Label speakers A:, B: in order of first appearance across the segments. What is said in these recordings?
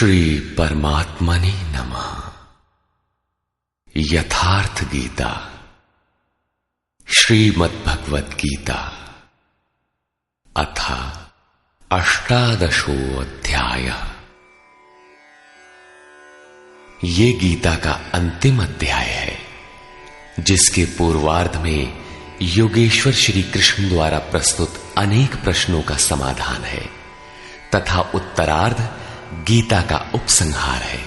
A: श्री परमात्मने नमः। यथार्थ गीता श्रीमद्भगवद गीता अथ अष्टादशो अध्याय। ये गीता का अंतिम अध्याय है, जिसके पूर्वार्ध में योगेश्वर श्री कृष्ण द्वारा प्रस्तुत अनेक प्रश्नों का समाधान है तथा उत्तरार्ध गीता का उपसंहार है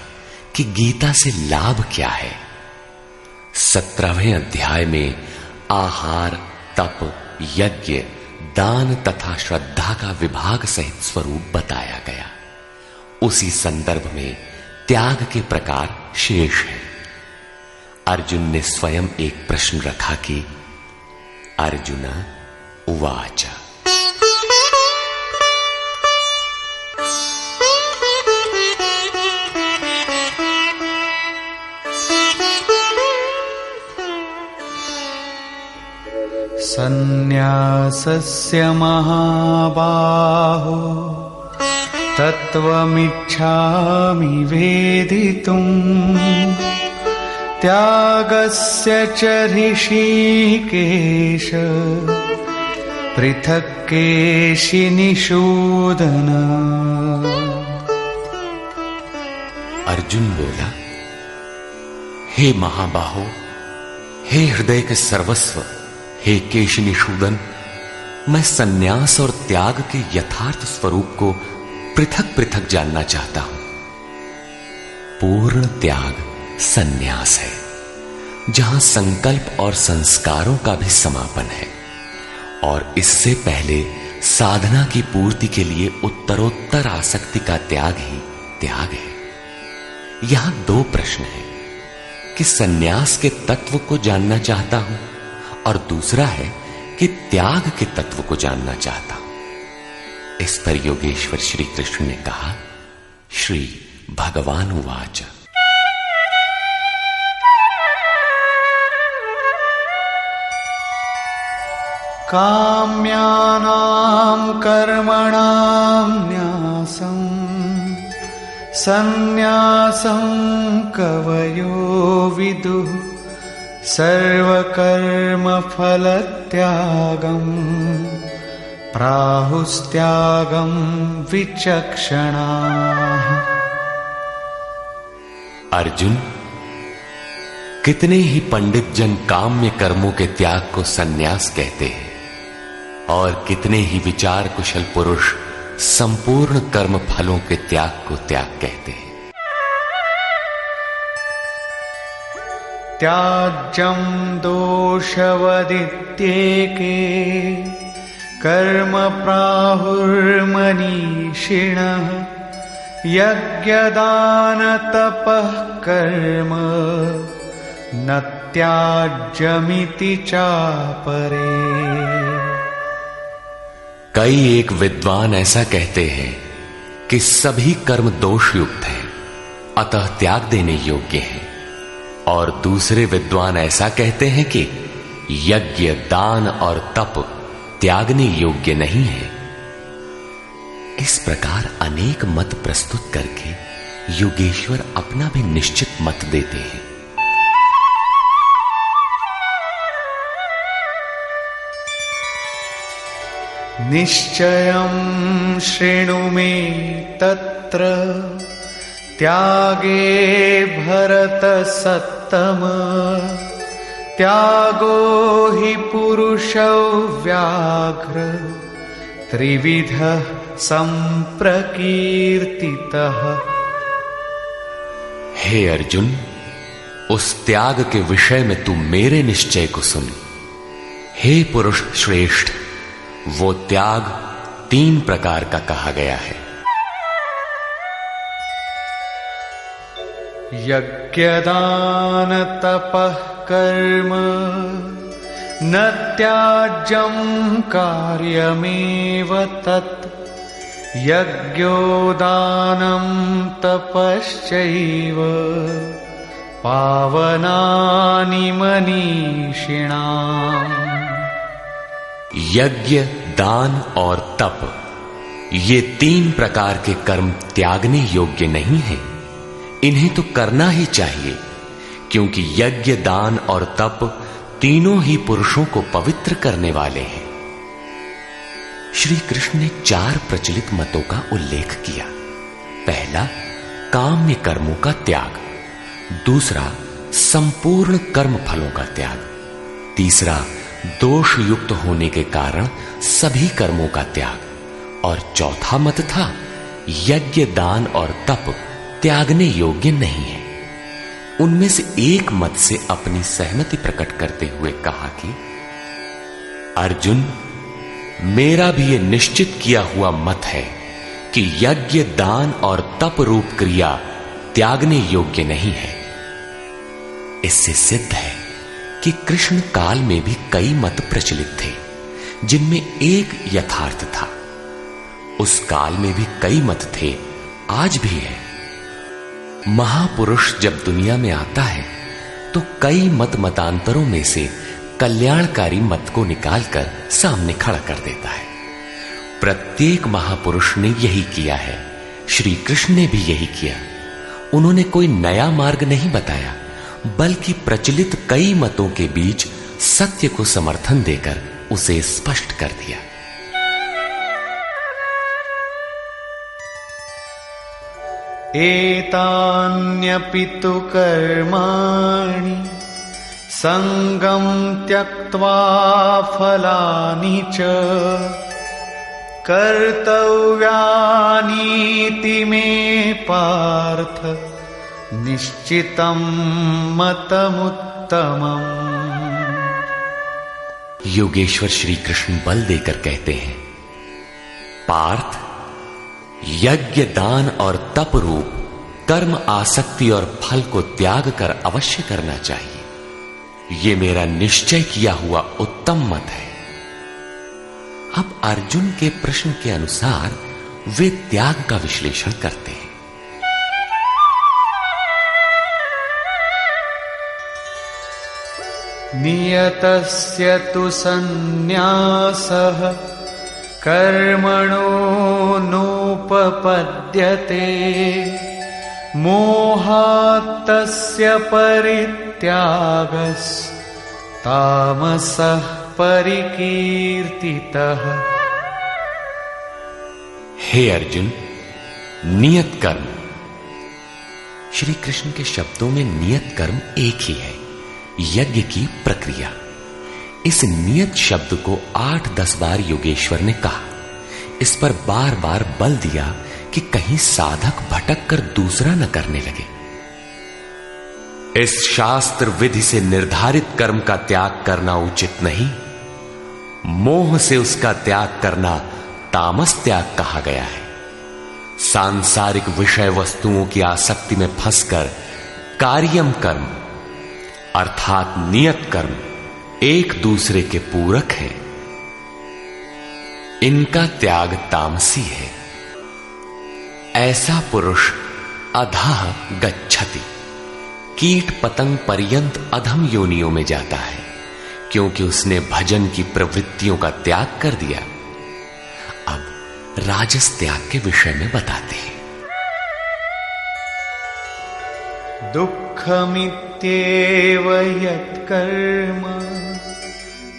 A: कि गीता से लाभ क्या है। 17वें अध्याय में आहार, तप, यज्ञ, दान तथा श्रद्धा का विभाग सहित स्वरूप बताया गया। उसी संदर्भ में त्याग के प्रकार शेष है। अर्जुन ने स्वयं एक प्रश्न रखा कि अर्जुन उवाच
B: सन्न्यासस्य महाबाहो तत्त्वमिच्छामि वेदितुम् त्यागस्य च ऋषिकेश पृथक् केशिनिषूदन।
A: अर्जुन बोला, हे महाबाहो, हे हृदय के सर्वस्व, हे केशनिषूदन, मैं सन्यास और त्याग के यथार्थ स्वरूप को पृथक पृथक जानना चाहता हूं। पूर्ण त्याग सन्यास है, जहां संकल्प और संस्कारों का भी समापन है, और इससे पहले साधना की पूर्ति के लिए उत्तरोत्तर आसक्ति का त्याग ही त्याग है। यहां दो प्रश्न हैं कि सन्यास के तत्व को जानना चाहता हूं और दूसरा है कि त्याग के तत्व को जानना चाहता हूं। इस पर योगेश्वर श्री कृष्ण ने कहा, श्री भगवान उवाच
B: काम्यानां कर्मणां न्यासं सन्न्यासं कवयो विदुः सर्वकर्मफलत्यागं प्राहुस्त्यागं विचक्षणाः।
A: अर्जुन, कितने ही पंडित जन काम्य कर्मों के त्याग को सन्यास कहते हैं और कितने ही विचार कुशल पुरुष संपूर्ण कर्म फलों के त्याग को त्याग कहते हैं।
B: त्याज्यं दोषवदित्येके कर्म प्राहुर्मनीषिणः यज्ञदानतपः कर्म न त्याज्यमिति चापरे।
A: कई एक विद्वान ऐसा कहते हैं कि सभी कर्म दोषयुक्त हैं, अतः त्याग देने योग्य हैं, और दूसरे विद्वान ऐसा कहते हैं कि यज्ञ, दान और तप त्यागने योग्य नहीं है। इस प्रकार अनेक मत प्रस्तुत करके योगेश्वर अपना भी निश्चित मत देते हैं।
B: निश्चयं शृणु मे तत्र त्यागे भरतसत्तम त्यागो हि पुरुषौ व्याघ्र त्रिविधः संप्रकीर्तितः।
A: हे अर्जुन, उस त्याग के विषय में तू मेरे निश्चय को सुन। हे पुरुष श्रेष्ठ, वो त्याग 3 प्रकार का कहा गया है।
B: यज्ञदान तपः कर्म न त्याज्यं कार्यमेव तत् यज्ञो दानं तपश्चैव पावनानि मनीषिणाम्।
A: यज्ञ, दान और तप ये 3 प्रकार के कर्म त्यागने योग्य नहीं हैं। इन्हें तो करना ही चाहिए, क्योंकि यज्ञ, दान और तप तीनों ही पुरुषों को पवित्र करने वाले हैं। श्री कृष्ण ने 4 प्रचलित मतों का उल्लेख किया। पहला, काम्य कर्मों का त्याग। दूसरा, संपूर्ण कर्म फलों का त्याग। तीसरा, दोष युक्त होने के कारण सभी कर्मों का त्याग। और चौथा मत था, यज्ञ, दान और तप त्यागने योग्य नहीं है। उनमें से एक मत से अपनी सहमति प्रकट करते हुए कहा कि अर्जुन, मेरा भी यह निश्चित किया हुआ मत है कि यज्ञ, दान और तप रूप क्रिया त्यागने योग्य नहीं है। इससे सिद्ध है कि कृष्ण काल में भी कई मत प्रचलित थे, जिनमें एक यथार्थ था। उस काल में भी कई मत थे, आज भी है। महापुरुष जब दुनिया में आता है तो कई मतांतरों में से कल्याणकारी मत को निकालकर सामने खड़ा कर देता है। प्रत्येक महापुरुष ने यही किया है। श्री कृष्ण ने भी यही किया। उन्होंने कोई नया मार्ग नहीं बताया, बल्कि प्रचलित कई मतों के बीच सत्य को समर्थन देकर उसे स्पष्ट कर दिया।
B: एतान्यपि तु कर्माणि संगं त्यक्त्वा फलानि च कर्तव्यानीति मे पार्थ निश्चितं मतमुत्तमम्।
A: योगेश्वर श्री कृष्ण बल देकर कहते हैं, पार्थ, यज्ञ, दान और तप रूप कर्म आसक्ति और फल को त्याग कर अवश्य करना चाहिए। यह मेरा निश्चय किया हुआ उत्तम मत है। अब अर्जुन के प्रश्न के अनुसार वे त्याग का विश्लेषण करते हैं।
B: नियतस्य तु सन्न्यासः कर्मणो नोपपद्यते मोहात्तस्य परित्यागस्तामसः परिकीर्तितः।
A: हे अर्जुन, नियत कर्म। श्री कृष्ण के शब्दों में नियत कर्म एक ही है, यज्ञ की प्रक्रिया। इस नियत शब्द को 8-10 बार योगेश्वर ने कहा। इस पर बार बार बल दिया कि कहीं साधक भटक कर दूसरा न करने लगे। इस शास्त्र विधि से निर्धारित कर्म का त्याग करना उचित नहीं। मोह से उसका त्याग करना तामस त्याग कहा गया है। सांसारिक विषय वस्तुओं की आसक्ति में फंसकर कार्यम कर्म अर्थात नियत कर्म एक दूसरे के पूरक हैं। इनका त्याग तामसी है। ऐसा पुरुष अधः गच्छति, कीट पतंग पर्यंत अधम योनियों में जाता है, क्योंकि उसने भजन की प्रवृत्तियों का त्याग कर दिया। अब राजस त्याग के विषय में बताते हैं।
B: दुःखमित्येव यत्कर्म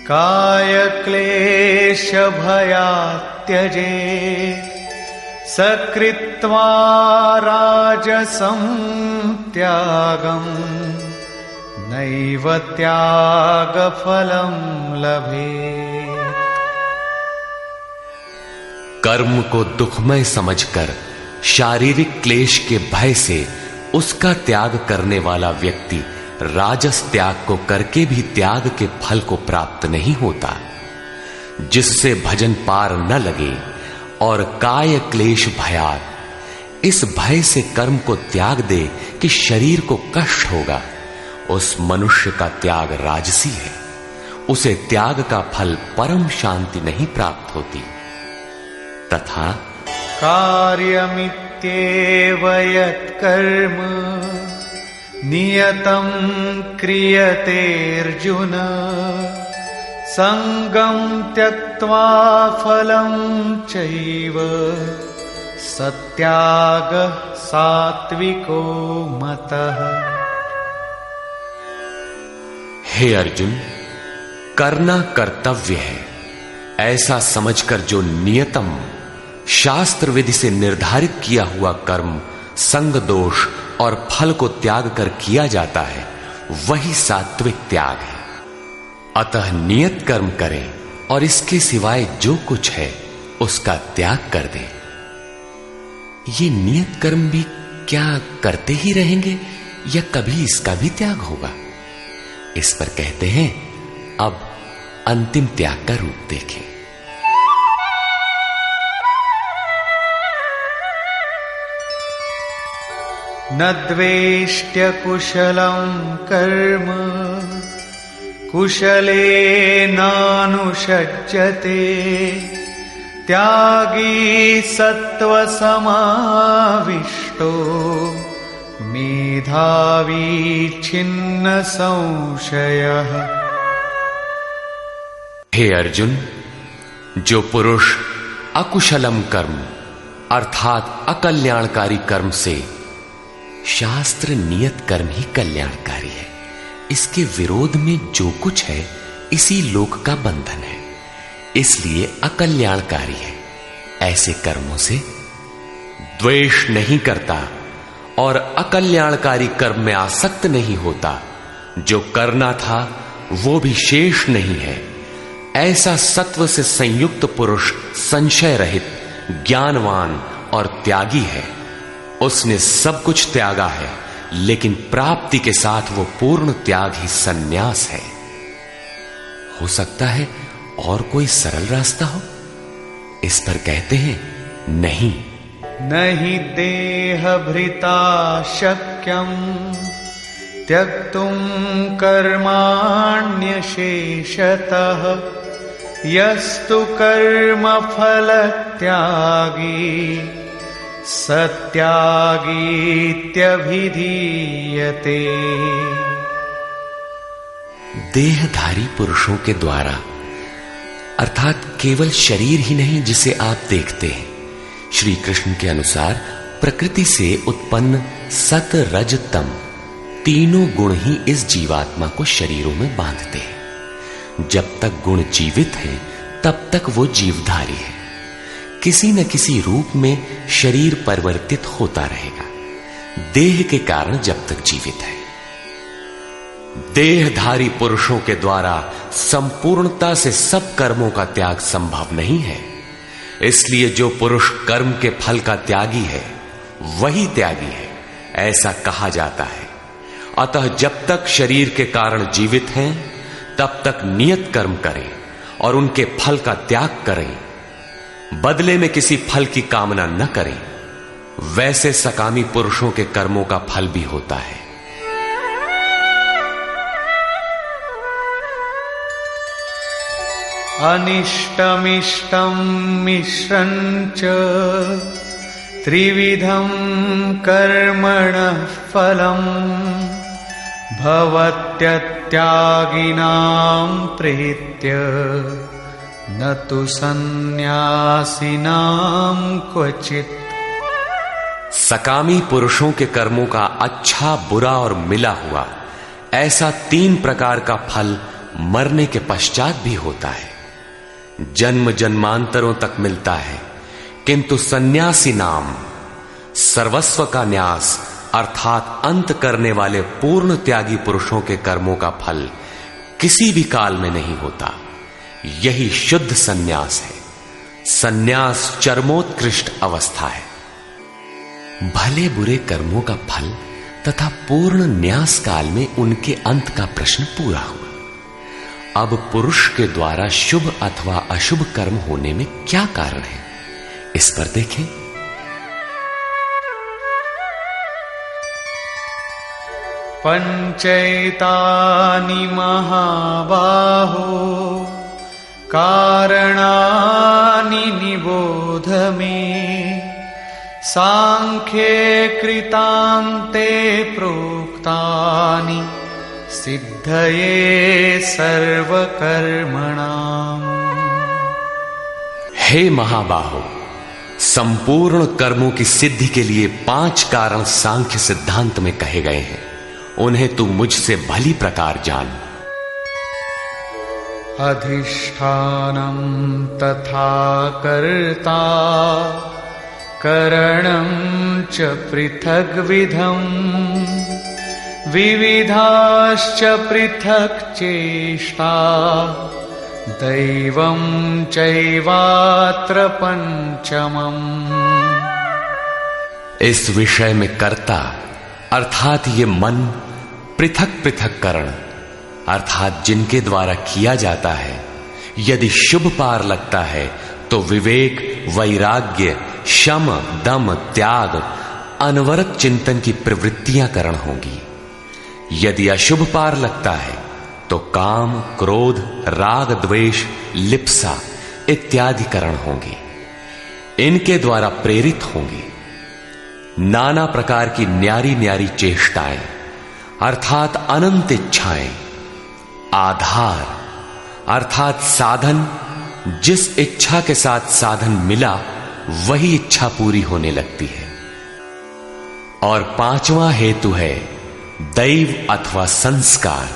B: कायक्लेशभयात् त्यजेत् सकृत्वा राजसं त्यागं नैव त्यागफलं लभेत्।
A: कर्म को दुखमय समझकर शारीरिक क्लेश के भय से उसका त्याग करने वाला व्यक्ति राजस त्याग को करके भी त्याग के फल को प्राप्त नहीं होता। जिससे भजन पार न लगे और काय क्लेश भयात, इस भय से कर्म को त्याग दे कि शरीर को कष्ट होगा, उस मनुष्य का त्याग राजसी है। उसे त्याग का फल परम शांति नहीं प्राप्त होती। तथा
B: कार्यमित्येव यत्कर्म नियतं क्रियते अर्जुन संगं त्यक्त्वा फलं चैव सत्यागः सात्विको मतः।
A: हे अर्जुन, करना कर्तव्य है ऐसा समझकर जो नियतम शास्त्र विधि से निर्धारित किया हुआ कर्म संग दोष और फल को त्याग कर किया जाता है, वही सात्विक त्याग है। अतः नियत कर्म करें और इसके सिवाय जो कुछ है उसका त्याग कर दें। ये नियत कर्म भी क्या करते ही रहेंगे या कभी इसका भी त्याग होगा? इस पर कहते हैं, अब अंतिम त्याग का रूप देखें।
B: न द्वेष्ट्य कुशलं कर्म कुशलेनानुषज्यते त्यागी सत्त्वसमाविष्टो मेधावी छिन्न संशयः।
A: हे अर्जुन, जो पुरुष अकुशलम कर्म अर्थात अकल्याणकारी कर्म से, शास्त्र नियत कर्म ही कल्याणकारी है, इसके विरोध में जो कुछ है इसी लोक का बंधन है, इसलिए अकल्याणकारी है, ऐसे कर्मों से द्वेष नहीं करता और अकल्याणकारी कर्म में आसक्त नहीं होता। जो करना था वो भी शेष नहीं है, ऐसा सत्व से संयुक्त पुरुष संशय रहित, ज्ञानवान और त्यागी है। उसने सब कुछ त्यागा है, लेकिन प्राप्ति के साथ वो पूर्ण त्याग ही सन्यास है। हो सकता है और कोई सरल रास्ता हो? इस पर कहते हैं, नहीं।
B: नहि देहभृता शक्यं त्यक्तुं कर्माण्यशेषतः यस्तु कर्मफलत्यागी सत्यागीत्यभिधीयते।
A: देहधारी पुरुषों के द्वारा अर्थात केवल शरीर ही नहीं जिसे आप देखते हैं, श्री कृष्ण के अनुसार प्रकृति से उत्पन्न सत रज तम तीनों गुण ही इस जीवात्मा को शरीरों में बांधते हैं। जब तक गुण जीवित हैं तब तक वो जीवधारी है, किसी न किसी रूप में शरीर परिवर्तित होता रहेगा, देह के कारण जब तक जीवित है। देहधारी पुरुषों के द्वारा संपूर्णता से सब कर्मों का त्याग संभव नहीं है, इसलिए जो पुरुष कर्म के फल का त्यागी है वही त्यागी है, ऐसा कहा जाता है। अतः जब तक शरीर के कारण जीवित हैं तब तक नियत कर्म करें और उनके फल का त्याग करें, बदले में किसी फल की कामना न करें। वैसे सकामी पुरुषों के कर्मों का फल भी होता है।
B: अनिष्टमिष्टं मिश्रञ्च त्रिविधं कर्मणः फलम् भवत्यत्यागिनां प्रीत्य न तु सन्न्यासिनां क्वचित्।
A: सकामी पुरुषों के कर्मों का अच्छा, बुरा और मिला हुआ ऐसा 3 प्रकार का फल मरने के पश्चात भी होता है, जन्म जन्मांतरों तक मिलता है। किंतु सन्यासी नाम सर्वस्व का न्यास अर्थात अंत करने वाले पूर्ण त्यागी पुरुषों के कर्मों का फल किसी भी काल में नहीं होता। यही शुद्ध सन्यास है। सन्यास चरमोत्कृष्ट अवस्था है। भले बुरे कर्मों का फल तथा पूर्ण न्यास काल में उनके अंत का प्रश्न पूरा हुआ। अब पुरुष के द्वारा शुभ अथवा अशुभ कर्म होने में क्या कारण है, इस पर देखें।
B: पंचैतानि महाबाहो कारणानि निबोध मे सांख्ये कृतान्ते प्रोक्तानि सिद्धये सर्वकर्मणाम्।
A: हे महाबाहो, संपूर्ण कर्मों की सिद्धि के लिए 5 कारण सांख्य सिद्धांत में कहे गए हैं। उन्हें तू मुझसे भली प्रकार जान।
B: अधिष्ठानं तथा कर्ता करणं च पृथग्विधम् विविधाश्च पृथक् चेष्टा दैवं चैवात्र पंचमम्।
A: इस विषय में कर्ता अर्थात ये मन, पृथक पृथक करण अर्थात जिनके द्वारा किया जाता है, यदि शुभ पार लगता है तो विवेक, वैराग्य, शम, दम, त्याग, अनवरत चिंतन की प्रवृत्तियां करण होंगी। यदि अशुभ पार लगता है तो काम, क्रोध, राग, द्वेष, लिप्सा इत्यादि करण होंगे। इनके द्वारा प्रेरित होंगे नाना प्रकार की न्यारी न्यारी चेष्टाएं अर्थात अनंत इच्छाएं। आधार अर्थात साधन, जिस इच्छा के साथ साधन मिला वही इच्छा पूरी होने लगती है। और 5वां हेतु है दैव अथवा संस्कार।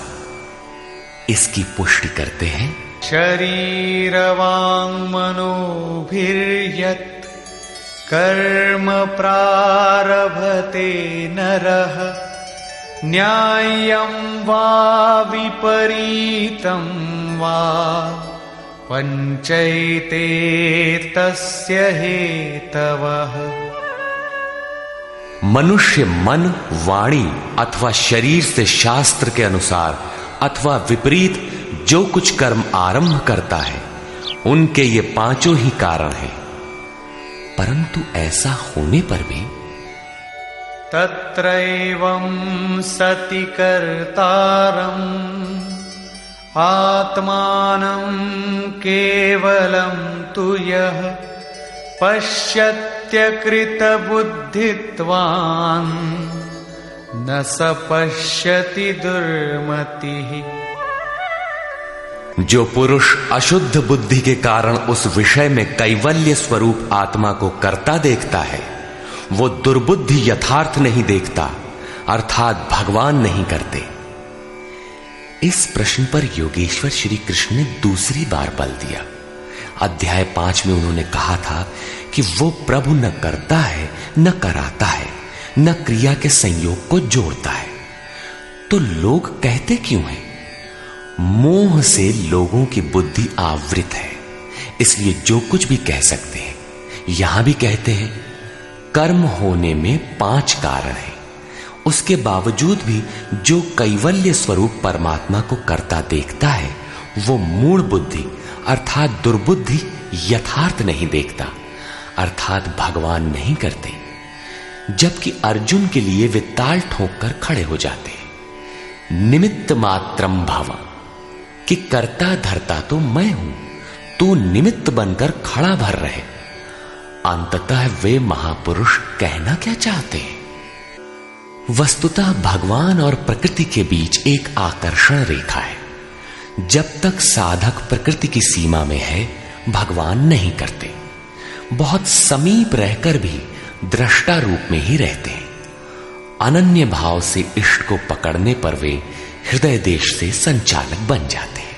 A: इसकी पुष्टि करते हैं।
B: शरीर वांग मनोभिर्यत् कर्म प्रारभते नरः न्याय्यं वा विपरीतं वा पंचैते तस्य हेतवः।
A: मनुष्य मन, वाणी अथवा शरीर से शास्त्र के अनुसार अथवा विपरीत जो कुछ कर्म आरंभ करता है, उनके ये 5 ही कारण हैं। परंतु ऐसा होने पर भी
B: तत्रैवं सति कर्तारम् आत्मानं केवलं तु यः पश्यत्यकृतबुद्धित्वान् न स पश्यति दुर्मतिः।
A: जो पुरुष अशुद्ध बुद्धि के कारण उस विषय में कैवल्य स्वरूप आत्मा को कर्ता देखता है, वो दुर्बुद्धि यथार्थ नहीं देखता अर्थात भगवान नहीं करते। इस प्रश्न पर योगेश्वर श्री कृष्ण ने दूसरी बार बल दिया। अध्याय 5 में उन्होंने कहा था कि वो प्रभु न करता है, न कराता है, न क्रिया के संयोग को जोड़ता है। तो लोग कहते क्यों हैं? मोह से लोगों की बुद्धि आवृत है, इसलिए जो कुछ भी कह सकते हैं। यहां भी कहते हैं कर्म होने में 5 कारण हैं। उसके बावजूद भी जो कैवल्य स्वरूप परमात्मा को करता देखता है, वो मूढ़ बुद्धि अर्थात दुर्बुद्धि यथार्थ नहीं देखता अर्थात भगवान नहीं करते। जबकि अर्जुन के लिए वे ताल ठोक कर खड़े हो जाते हैं। निमित्त मात्रम भव, कि करता धरता तो मैं हूं, तू निमित्त बनकर खड़ा भर रहे। अंततः वे महापुरुष कहना क्या चाहते हैं? वस्तुतः भगवान और प्रकृति के बीच एक आकर्षण रेखा है। जब तक साधक प्रकृति की सीमा में है, भगवान नहीं करते। बहुत समीप रहकर भी दृष्टा रूप में ही रहते हैं। अनन्य भाव से इष्ट को पकड़ने पर वे हृदय देश से संचालक बन जाते हैं।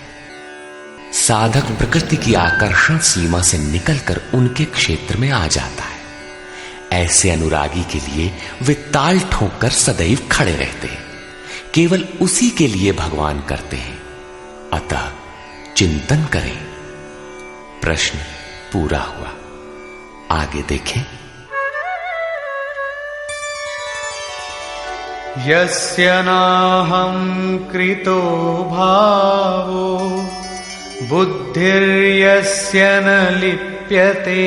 A: साधक प्रकृति की आकर्षण सीमा से निकलकर उनके क्षेत्र में आ जाता है। ऐसे अनुरागी के लिए वे ताल ठोककर सदैव खड़े रहते हैं। केवल उसी के लिए भगवान करते हैं। अतः चिंतन करें। प्रश्न पूरा हुआ। आगे देखें।
B: यस्य नाहं कृतो भावो बुद्धिर्यस्य न लिप्यते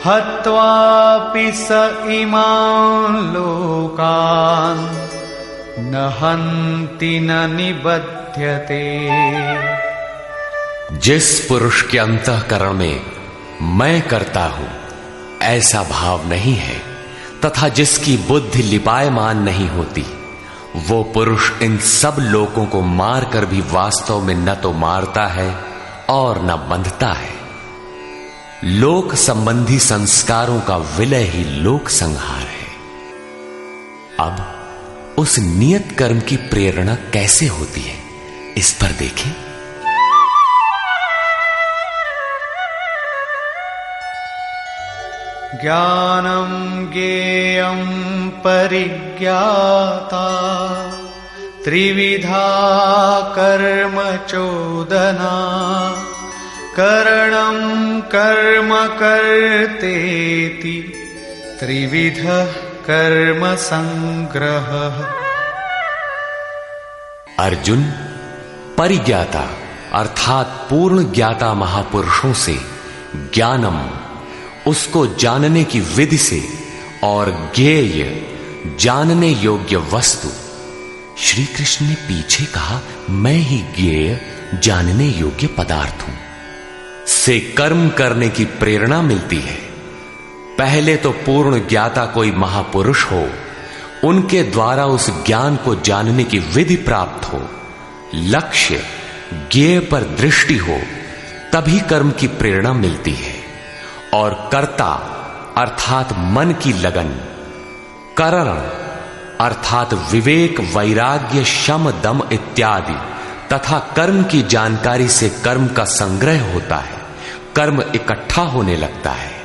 B: हत्वापि स इमान् लोकान् न हन्ति न निबध्यते।
A: जिस पुरुष के अंतःकरण में मैं करता हूं ऐसा भाव नहीं है तथा जिसकी बुद्धि लिपायमान नहीं होती, वो पुरुष इन सब लोकों को मारकर भी वास्तव में न तो मारता है और न बंधता है। लोक संबंधी संस्कारों का विलय ही लोक संहार है। अब उस नियत कर्म की प्रेरणा कैसे होती है, इस पर देखें।
B: ज्ञानम ज्ञेयं परिज्ञाता त्रिविधा कर्म चोदना करणं कर्म कर्तेति त्रिविधः कर्म संग्रहः।
A: अर्जुन, परिज्ञाता अर्थात पूर्ण ज्ञाता महापुरुषों से ज्ञानम, उसको जानने की विधि से, और ज्ञेय जानने योग्य वस्तु। श्री कृष्ण ने पीछे कहा, मैं ही ज्ञेय जानने योग्य पदार्थ हूं, से कर्म करने की प्रेरणा मिलती है। पहले तो पूर्ण ज्ञाता कोई महापुरुष हो, उनके द्वारा उस ज्ञान को जानने की विधि प्राप्त हो, लक्ष्य ज्ञेय पर दृष्टि हो, तभी कर्म की प्रेरणा मिलती है। और कर्ता अर्थात मन की लगन, करण अर्थात विवेक, वैराग्य, शम, दम इत्यादि तथा कर्म की जानकारी से कर्म का संग्रह होता है, कर्म इकट्ठा होने लगता है।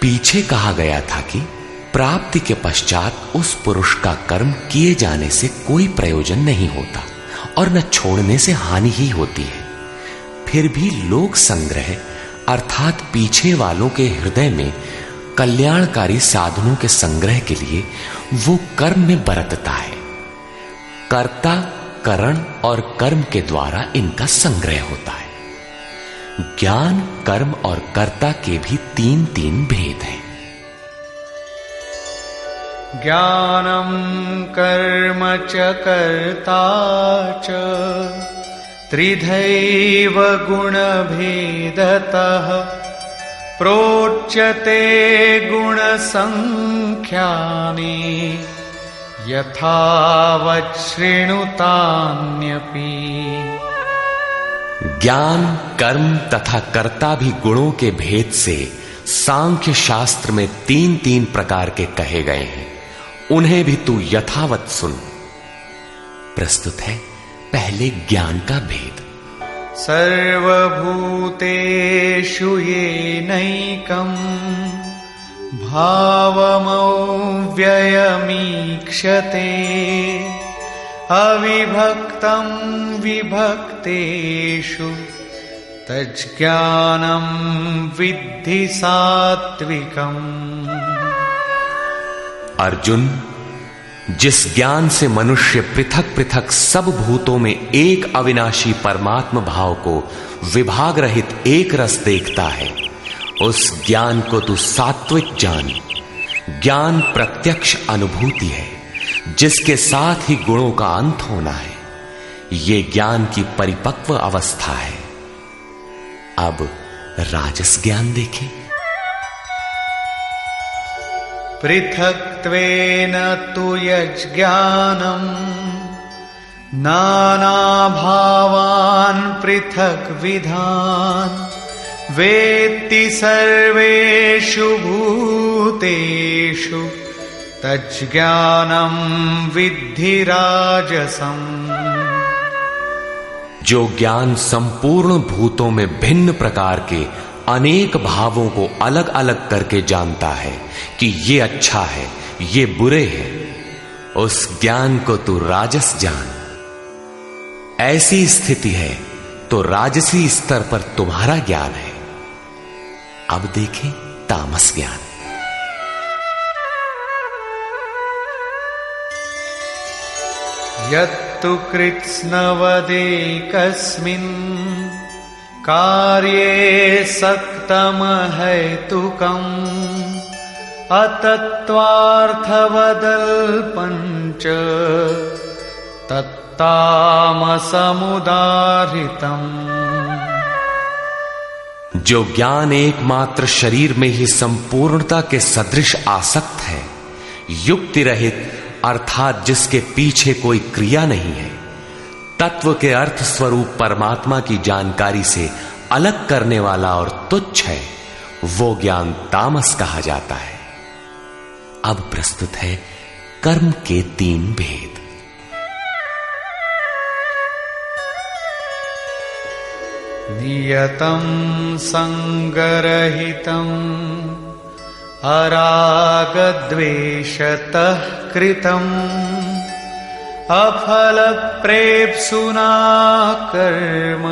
A: पीछे कहा गया था कि प्राप्ति के पश्चात उस पुरुष का कर्म किए जाने से कोई प्रयोजन नहीं होता और न छोड़ने से हानि ही होती है। फिर भी लोक संग्रह अर्थात पीछे वालों के हृदय में कल्याणकारी साधनों के संग्रह के लिए वो कर्म में बरतता है। कर्ता, करण और कर्म के द्वारा इनका संग्रह होता है। ज्ञान, कर्म और कर्ता के भी तीन तीन भेद हैं।
B: ज्ञानम कर्म च कर्ता च त्रिधैव गुणभेदतः प्रोच्यते गुणसंख्यानि यथावत् शृणुतान्यपि।
A: ज्ञान, कर्म तथा कर्ता भी गुणों के भेद से सांख्य शास्त्र में तीन तीन प्रकार के कहे गए हैं, उन्हें भी तू यथावत सुन। प्रस्तुत है पहले ज्ञान का भेद।
B: सर्वभूतेषु येनैकम् भावमव्ययमीक्षते अविभक्तं विभक्तेषु तज्ज्ञानं विद्धि सात्विकम्।
A: अर्जुन, जिस ज्ञान से मनुष्य पृथक पृथक सब भूतों में एक अविनाशी परमात्म भाव को विभाग रहित एक रस देखता है, उस ज्ञान को तू सात्विक जान। ज्ञान प्रत्यक्ष अनुभूति है, जिसके साथ ही गुणों का अंत होना है। ये ज्ञान की परिपक्व अवस्था है। अब राजस ज्ञान देखें।
B: पृथक्त्वेन तु यज्ज्ञानम् नानाभावान् पृथक्विधान् वेत्ति सर्वेषु भूतेषु तज्ज्ञानं विद्धि राजसम्।
A: जो ज्ञान संपूर्ण भूतों में भिन्न प्रकार के अनेक भावों को अलग अलग करके जानता है कि ये अच्छा है, ये बुरे हैं, उस ज्ञान को तू राजस जान। ऐसी स्थिति है तो राजसी स्तर पर तुम्हारा ज्ञान है। अब देखें तामस ज्ञान।
B: यत्तु कृत्स्नवदेकस्मिन् कार्ये सक्तमहैतुकम् अतत्त्वार्थवदल्पञ्च तत्तामसमुदाहृतम्।
A: जो ज्ञान एकमात्र शरीर में ही संपूर्णता के सदृश आसक्त है, युक्ति रहित अर्थात जिसके पीछे कोई क्रिया नहीं है, तत्व के अर्थ स्वरूप परमात्मा की जानकारी से अलग करने वाला और तुच्छ है, वो ज्ञान तामस कहा जाता है। अब प्रस्तुत है कर्म के 3 भेद।
B: नियतं संगरहितं अरागद्वेषतः कृतं अफलप्रेप्सुना कर्म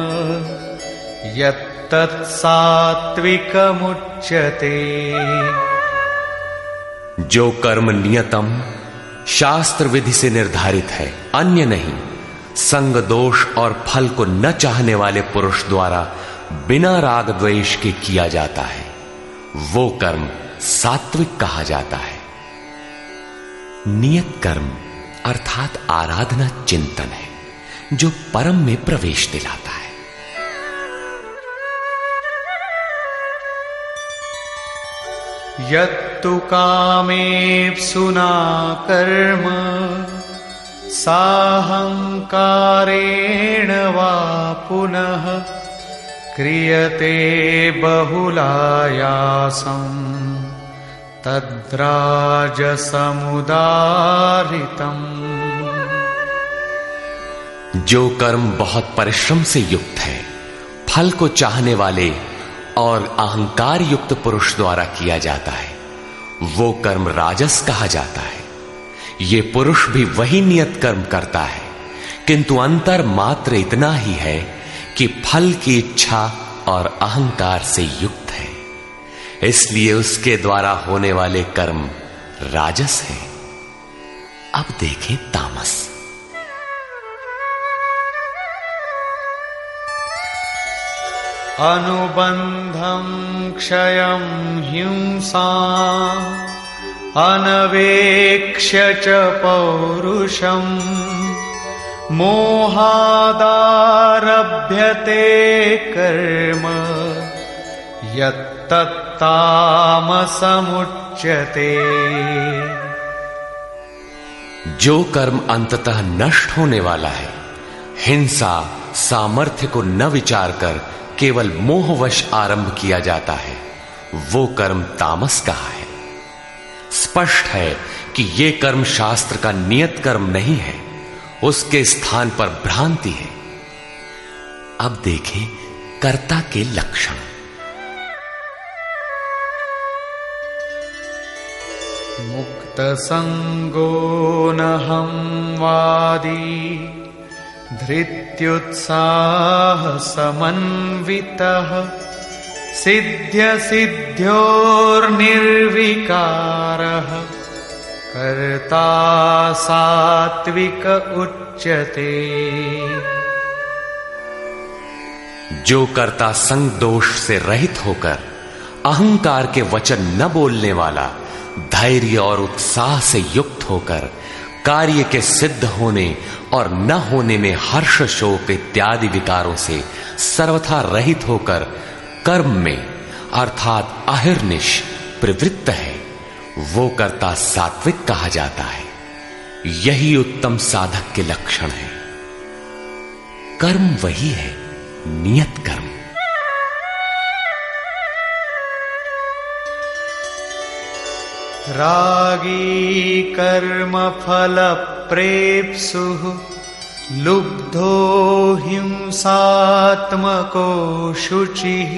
B: यत्तत्सात्विकमुच्यते।
A: जो कर्म नियतम शास्त्र विधि से निर्धारित है, अन्य नहीं, संग दोष और फल को न चाहने वाले पुरुष द्वारा बिना राग द्वेष के किया जाता है, वो कर्म सात्विक कहा जाता है। नियत कर्म अर्थात आराधना चिंतन है, जो परम में प्रवेश दिलाता है।
B: यत्तु कामेप्सुना कर्म साहंकारेण वा पुनः क्रियते बहुलायासं तद्राजसमुदारितम्।
A: जो कर्म बहुत परिश्रम से युक्त है, फल को चाहने वाले और अहंकार युक्त पुरुष द्वारा किया जाता है, वो कर्म राजस कहा जाता है। ये पुरुष भी वही नियत कर्म करता है, किंतु अंतर मात्र इतना ही है कि फल की इच्छा और अहंकार से युक्त है, इसलिए उसके द्वारा होने वाले कर्म राजस है। अब देखें तामस।
B: अनुबंधं क्षयं हिंसा अनवेक्ष्य च पौरुषं मोहादारभ्यते कर्म यत्तत्तामसमुच्यते।
A: जो कर्म अंततः नष्ट होने वाला है, हिंसा सामर्थ्य को न विचार कर केवल मोहवश आरंभ किया जाता है, वो कर्म तामस कहा है। स्पष्ट है कि ये कर्म शास्त्र का नियत कर्म नहीं है, उसके स्थान पर भ्रांति है। अब देखें कर्ता के लक्षण।
B: मुक्त संगो नहं वादी धृत्युत्साह समन्वितः सिद्ध्य सिद्ध्योर्निर्विकारः कर्ता सात्विक उच्यते।
A: जो कर्ता संग दोष से रहित होकर अहंकार के वचन न बोलने वाला, धैर्य और उत्साह से युक्त होकर कार्य के सिद्ध होने और न होने में हर्ष शोक इत्यादि विकारों से सर्वथा रहित होकर कर्म में अर्थात अहिर्निश प्रवृत्त है, वो कर्ता सात्विक कहा जाता है। यही उत्तम साधक के लक्षण है। कर्म वही है, नियत कर्म।
B: रागी कर्म फल प्रेप्सुः लुब्धो हिंसात्मको शुचिः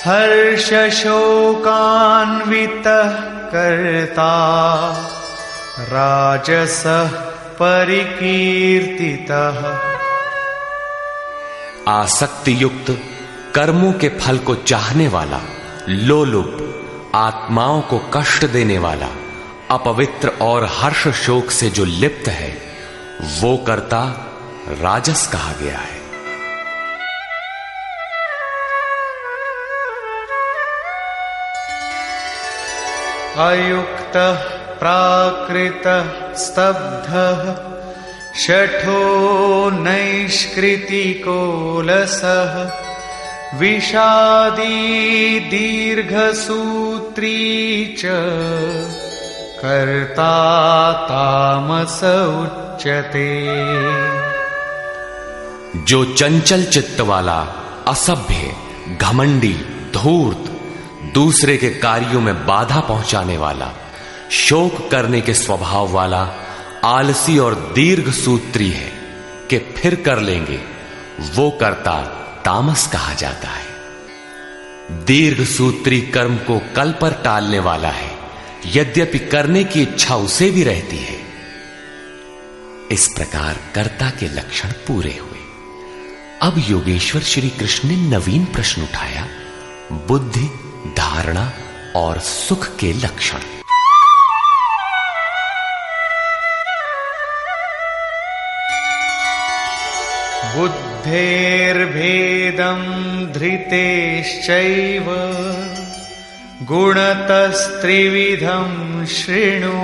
B: हर्ष शोकान्वितः कर्ता राजसः परिकीर्तितः।
A: आसक्ति युक्त कर्मों के फल को चाहने वाला, लोलुप, आत्माओं को कष्ट देने वाला, अपवित्र और हर्ष शोक से जो लिप्त है, वो कर्ता राजस कहा गया है।
B: अयुक्तः प्राकृतः स्तब्धः शठो नैष्कृतिको लसः विषादी दीर्घसूत्री च कर्ता तामस उच्यते।
A: जो चंचल चित्त वाला, असभ्य, घमंडी, धूर्त, दूसरे के कार्यों में बाधा पहुंचाने वाला, शोक करने के स्वभाव वाला, आलसी और दीर्घ सूत्री है कि फिर कर लेंगे, वो कर्ता तामस कहा जाता है। दीर्घ सूत्री कर्म को कल पर टालने वाला है, यद्यपि करने की इच्छा उसे भी रहती है। इस प्रकार कर्ता के लक्षण पूरे हुए। अब योगेश्वर श्री कृष्ण ने नवीन प्रश्न उठाया, बुद्धि, धारणा और सुख के लक्षण।
B: बुद्धेर्भेदं धृतेश्चैव गुणतस्त्रिविधं शृणु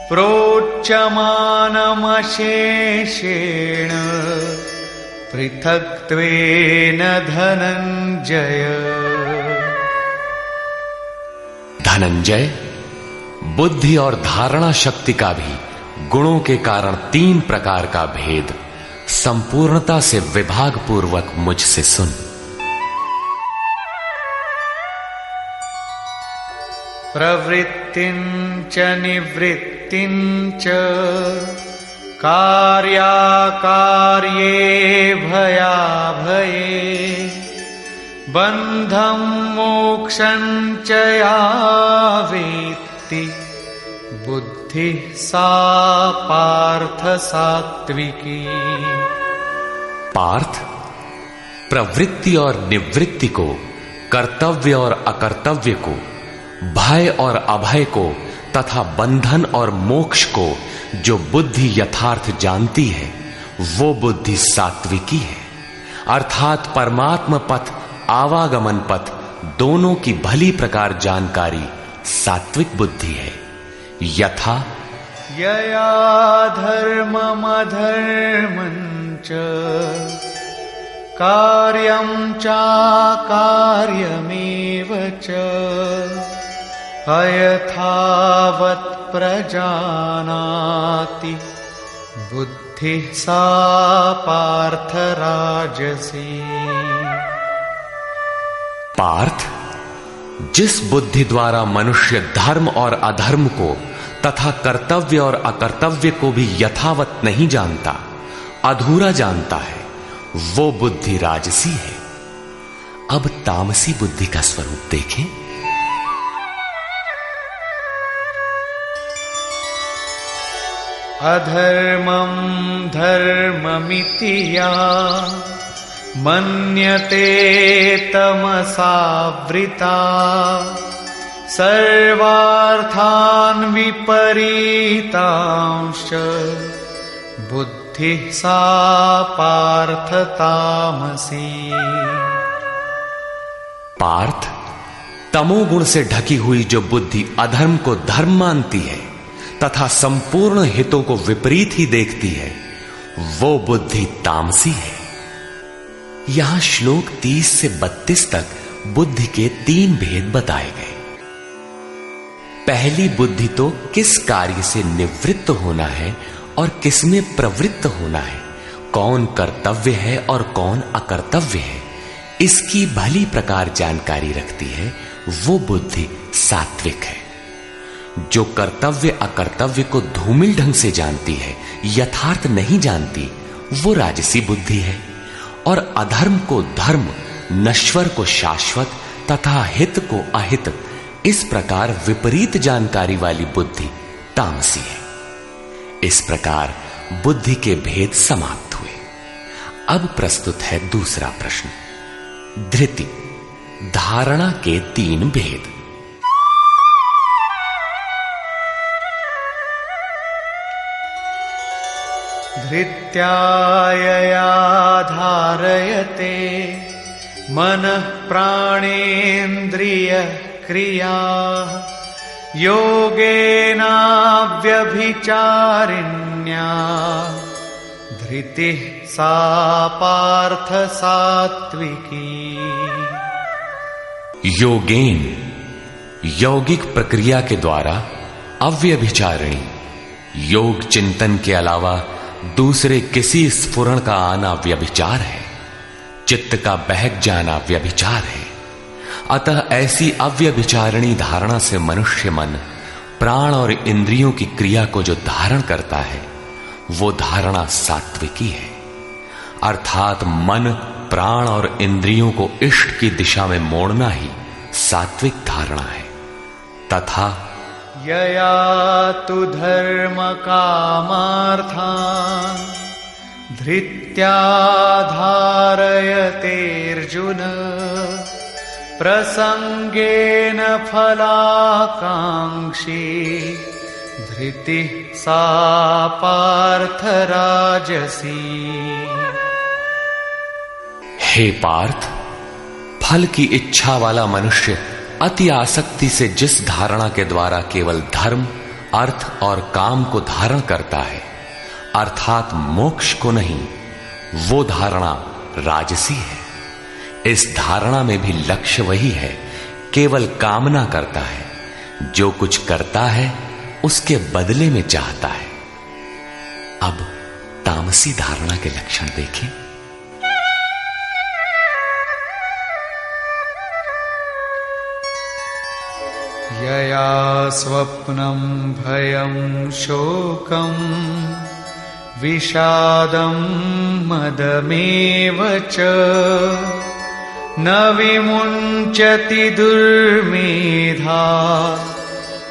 B: प्रोच्यमानमशेषेण पृथक्त्वेन धनंजय।
A: धनंजय, बुद्धि और धारणा शक्ति का भी गुणों के कारण 3 प्रकार का भेद संपूर्णता से विभाग पूर्वक मुझसे सुन।
B: प्रवृत्तिञ्च निवृत्तिञ्च कार्याकार्ये भयाभये बन्धं मोक्षं च या वेत्ति बुद्धिः सा पार्थ सात्विकी।
A: पार्थ, प्रवृत्ति और निवृत्ति को, कर्तव्य और अकर्तव्य को, भय और अभय को तथा बंधन और मोक्ष को जो बुद्धि यथार्थ जानती है, वो बुद्धि सात्विकी है। अर्थात परमात्म पथ, आवागमन पथ दोनों की भली प्रकार जानकारी सात्विक बुद्धि है। यथा
B: यया धर्ममधर्मं च कार्यं चाकार्यमेव च अयथावत् प्रजानाति बुद्धिः सा पार्थ राजसी।
A: पार्थ, जिस बुद्धि द्वारा मनुष्य धर्म और अधर्म को तथा कर्तव्य और अकर्तव्य को भी यथावत नहीं जानता, अधूरा जानता है, वो बुद्धि राजसी है। अब तामसी बुद्धि का स्वरूप देखें।
B: अधर्मं धर्ममिति या मन्यते तमसावृता सर्वार्थान् विपरीतांश्च बुद्धिः सा पार्थ तामसी।
A: पार्थ, तमोगुण से ढकी हुई जो बुद्धि अधर्म को धर्म मानती है तथा संपूर्ण हितों को विपरीत ही देखती है, वो बुद्धि तामसी है। यहां श्लोक 30 से 32 तक बुद्धि के 3 भेद बताए गए। पहली बुद्धि तो किस कार्य से निवृत्त होना है और किस में प्रवृत्त होना है, कौन कर्तव्य है और कौन अकर्तव्य है, इसकी भली प्रकार जानकारी रखती है, वो बुद्धि सात्विक है। जो कर्तव्य अकर्तव्य को धूमिल ढंग से जानती है, यथार्थ नहीं जानती, वो राजसी बुद्धि है। और अधर्म को धर्म, नश्वर को शाश्वत तथा हित को अहित, इस प्रकार विपरीत जानकारी वाली बुद्धि तामसी है। इस प्रकार बुद्धि के भेद समाप्त हुए। अब प्रस्तुत है दूसरा प्रश्न, धृति, धारणा के 3 भेद।
B: धृत्या यया धारयते मनः प्राणेन्द्रिय क्रिया योगेनाव्यभिचारिण्या धृतिः सा पार्थ सात्विकी।
A: योगेन, यौगिक प्रक्रिया के द्वारा अव्यभिचारिणी, योग चिंतन के अलावा दूसरे किसी स्फुरण का आना व्यभिचार है। चित्त का बहक जाना व्यभिचार है। अतः ऐसी अव्यभिचारिणी धारणा से मनुष्य मन प्राण और इंद्रियों की क्रिया को जो धारण करता है वो धारणा सात्विकी है। अर्थात मन, प्राण और इंद्रियों को इष्ट की दिशा में मोड़ना ही सात्विक धारणा है। तथा
B: यया तु धर्म कामार्थान् धृत्या धारयतेऽर्जुन प्रसंगेन फलाकांक्षी धृतिः सा पार्थ राजसी।
A: हे पार्थ, फल की इच्छा वाला मनुष्य अति आसक्ति से जिस धारणा के द्वारा केवल धर्म, अर्थ और काम को धारण करता है, अर्थात मोक्ष को नहीं, वो धारणा राजसी है। इस धारणा में भी लक्ष्य वही है, केवल कामना करता है, जो कुछ करता है उसके बदले में चाहता है। अब तामसी धारणा के लक्षण देखें।
B: यया स्वप्नं भयं शोकं विषादं मदमेव च न विमुञ्चति दुर्मेधा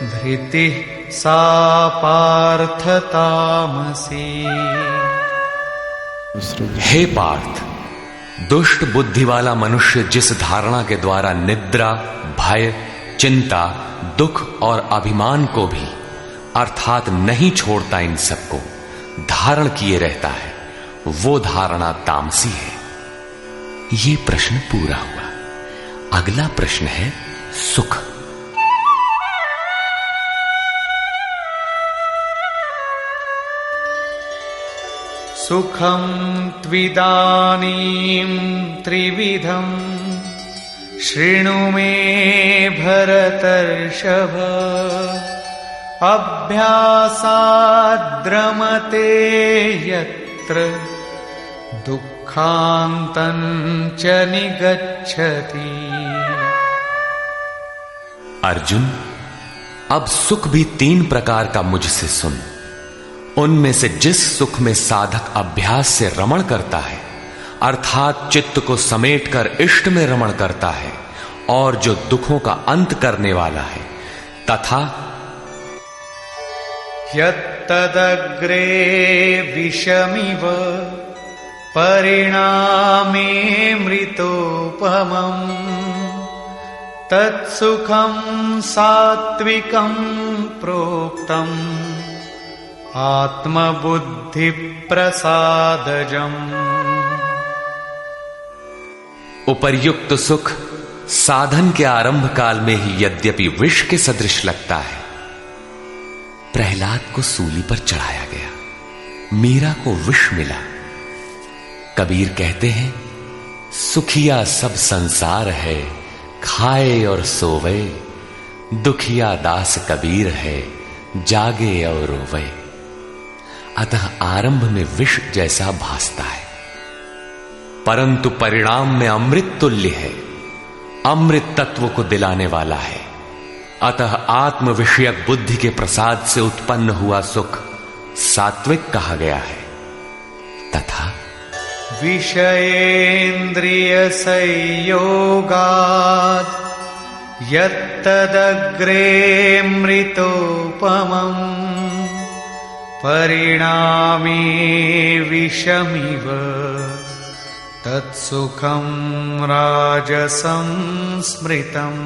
B: धृतिः सा पार्थ तामसी।
A: हे पार्थ, दुष्ट बुद्धि वाला मनुष्य जिस धारणा के द्वारा निद्रा, भय, चिंता, दुख और अभिमान को भी अर्थात नहीं छोड़ता, इन सबको धारण किए रहता है, वो धारणा तामसी है। ये प्रश्न पूरा हुआ। अगला प्रश्न है सुख।
B: सुखं त्विदानीं त्रिविधं शृणु मे भरतर्षभ अभ्यासाद्रमते यत्र दुःखान्तं च निगच्छति।
A: अर्जुन, अब सुख भी 3 प्रकार का मुझसे सुन। उनमें से जिस सुख में साधक अभ्यास से रमण करता है, अर्थात चित्त को समेटकर इष्ट में रमण करता है, और जो दुखों का अंत करने वाला है, तथा
B: यत्तदग्रे विषमिव परिणामे मृतोपमम् तत्सुखं सात्विकं प्रोक्तम् आत्मबुद्धि प्रसादजम्।
A: उपर्युक्त सुख साधन के आरंभ काल में ही यद्यपि विष के सदृश लगता है, प्रहलाद को सूली पर चढ़ाया गया, मीरा को विष मिला। कबीर कहते हैं, सुखिया सब संसार है, खाए और सोवे, दुखिया दास कबीर है, जागे और रोवे। अतः आरंभ में विष जैसा भासता है, परंतु परिणाम में अमृत तुल्य है, अमृत तत्व को दिलाने वाला है। अतः आत्म विषयक बुद्धि के प्रसाद से उत्पन्न हुआ सुख सात्विक कहा गया है। तथा
B: विषयेन्द्रिय संयोगात् यत्तदग्रे मृतोपमम् परिणामे विषमिव तत्सुखं राजसं स्मृतम्।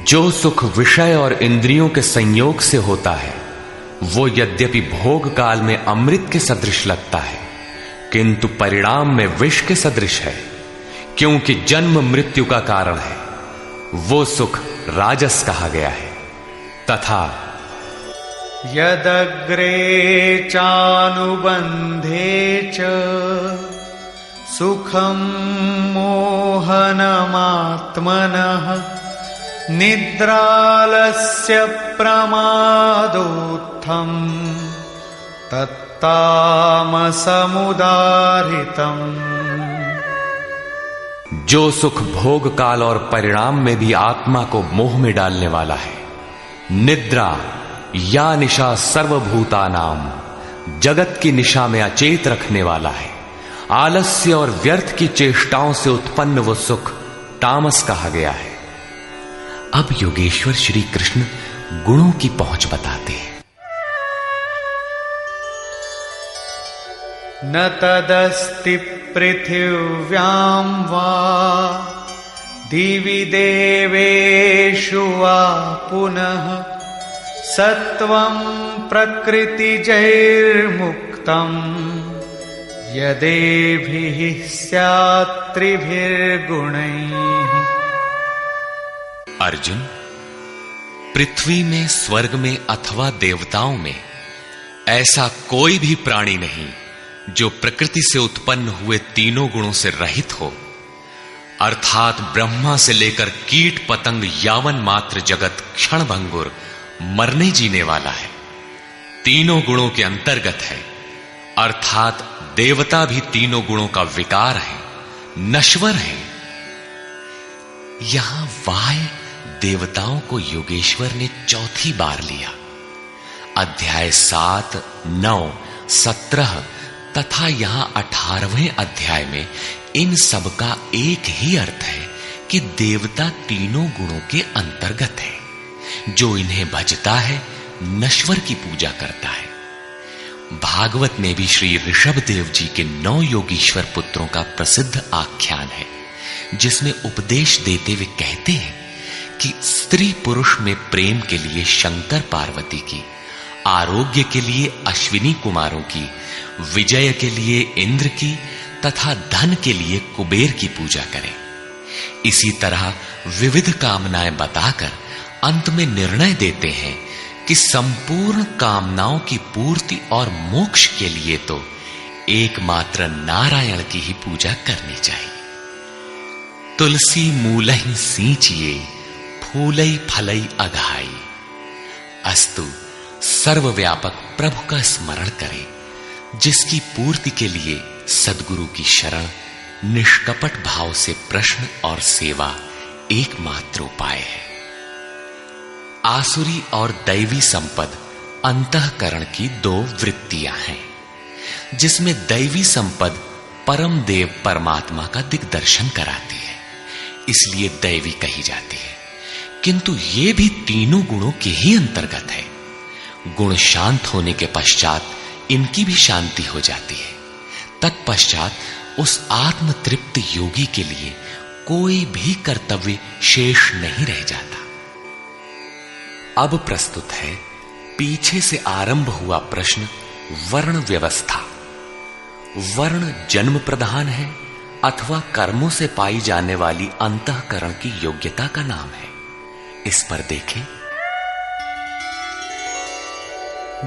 A: जो सुख विषय और इंद्रियों के संयोग से होता है, वो यद्यपि भोग काल में अमृत के सदृश लगता है, किंतु परिणाम में विष के सदृश है, क्योंकि जन्म मृत्यु का कारण है। वो सुख राजस कहा गया है। तथा
B: यदग्रे चानुबंधे च सुखं मोहनमात्मनः निद्रालस्य प्रमादोत्थं तत्तामसमुदाहृतम्।
A: जो सुख भोग काल और परिणाम में भी आत्मा को मोह में डालने वाला है, निद्रा या निशा सर्वभूतानाम, जगत की निशा में अचेत रखने वाला है। आलस्य और व्यर्थ की चेष्टाओं से उत्पन्न वो सुख तामस कहा गया है। अब योगेश्वर श्री कृष्ण गुणों की पहुंच बताते हैं।
B: न तदस्ति पृथिव्यां वा दिवि देवेषु वा पुनः सत्वं प्रकृतिजैर्मुक्तं यदेभिः स्यात् त्रिभिर्गुणैः।
A: अर्जुन, पृथ्वी में, स्वर्ग में अथवा देवताओं में ऐसा कोई भी प्राणी नहीं जो प्रकृति से उत्पन्न हुए तीनों गुणों से रहित हो, अर्थात ब्रह्मा से लेकर कीट पतंग यावन मात्र जगत क्षणभंगुर मरने जीने वाला है, तीनों गुणों के अंतर्गत है। अर्थात देवता भी तीनों गुणों का विकार है, नश्वर है। यहां वाय देवताओं को योगेश्वर ने चौथी बार लिया। अध्याय 7, 9, 17 तथा यहां 18वें अध्याय में इन सब का एक ही अर्थ है कि देवता तीनों गुणों के अंतर्गत है। जो इन्हें भजता है, नश्वर की पूजा करता है। भागवत में भी श्री ऋषभ देव जी के 9 योगीश्वर पुत्रों का प्रसिद्ध आख्यान है, जिसमें उपदेश देते हुए कहते हैं कि स्त्री पुरुष में प्रेम के लिए शंकर पार्वती की, आरोग्य के लिए अश्विनी कुमारों की, विजय के लिए इंद्र की तथा धन के लिए कुबेर की पूजा करें। इसी तरह विविध कामनाएं बताकर अंत में निर्णय देते हैं कि संपूर्ण कामनाओं की पूर्ति और मोक्ष के लिए तो एकमात्र नारायण की ही पूजा करनी चाहिए। तुलसी मूलहि सींचिए, फूलई फलई अघाई। अस्तु सर्वव्यापक प्रभु का स्मरण करें, जिसकी पूर्ति के लिए सद्गुरु की शरण, निष्कपट भाव से प्रश्न और सेवा एकमात्र उपाय है। आसुरी और दैवी संपद अंतःकरण की 2 वृत्तियां हैं, जिसमें दैवी संपद परम देव परमात्मा का दिग्दर्शन कराती है, इसलिए दैवी कही जाती है। किंतु ये भी तीनों गुणों के ही अंतर्गत है। गुण शांत होने के पश्चात इनकी भी शांति हो जाती है। तत्पश्चात उस आत्म तृप्त योगी के लिए कोई भी कर्तव्य शेष नहीं रह जाता। अब प्रस्तुत है पीछे से आरंभ हुआ प्रश्न, वर्ण व्यवस्था। वर्ण जन्म प्रधान है अथवा कर्मों से पाई जाने वाली अंतःकरण की योग्यता का नाम है। इस पर देखें।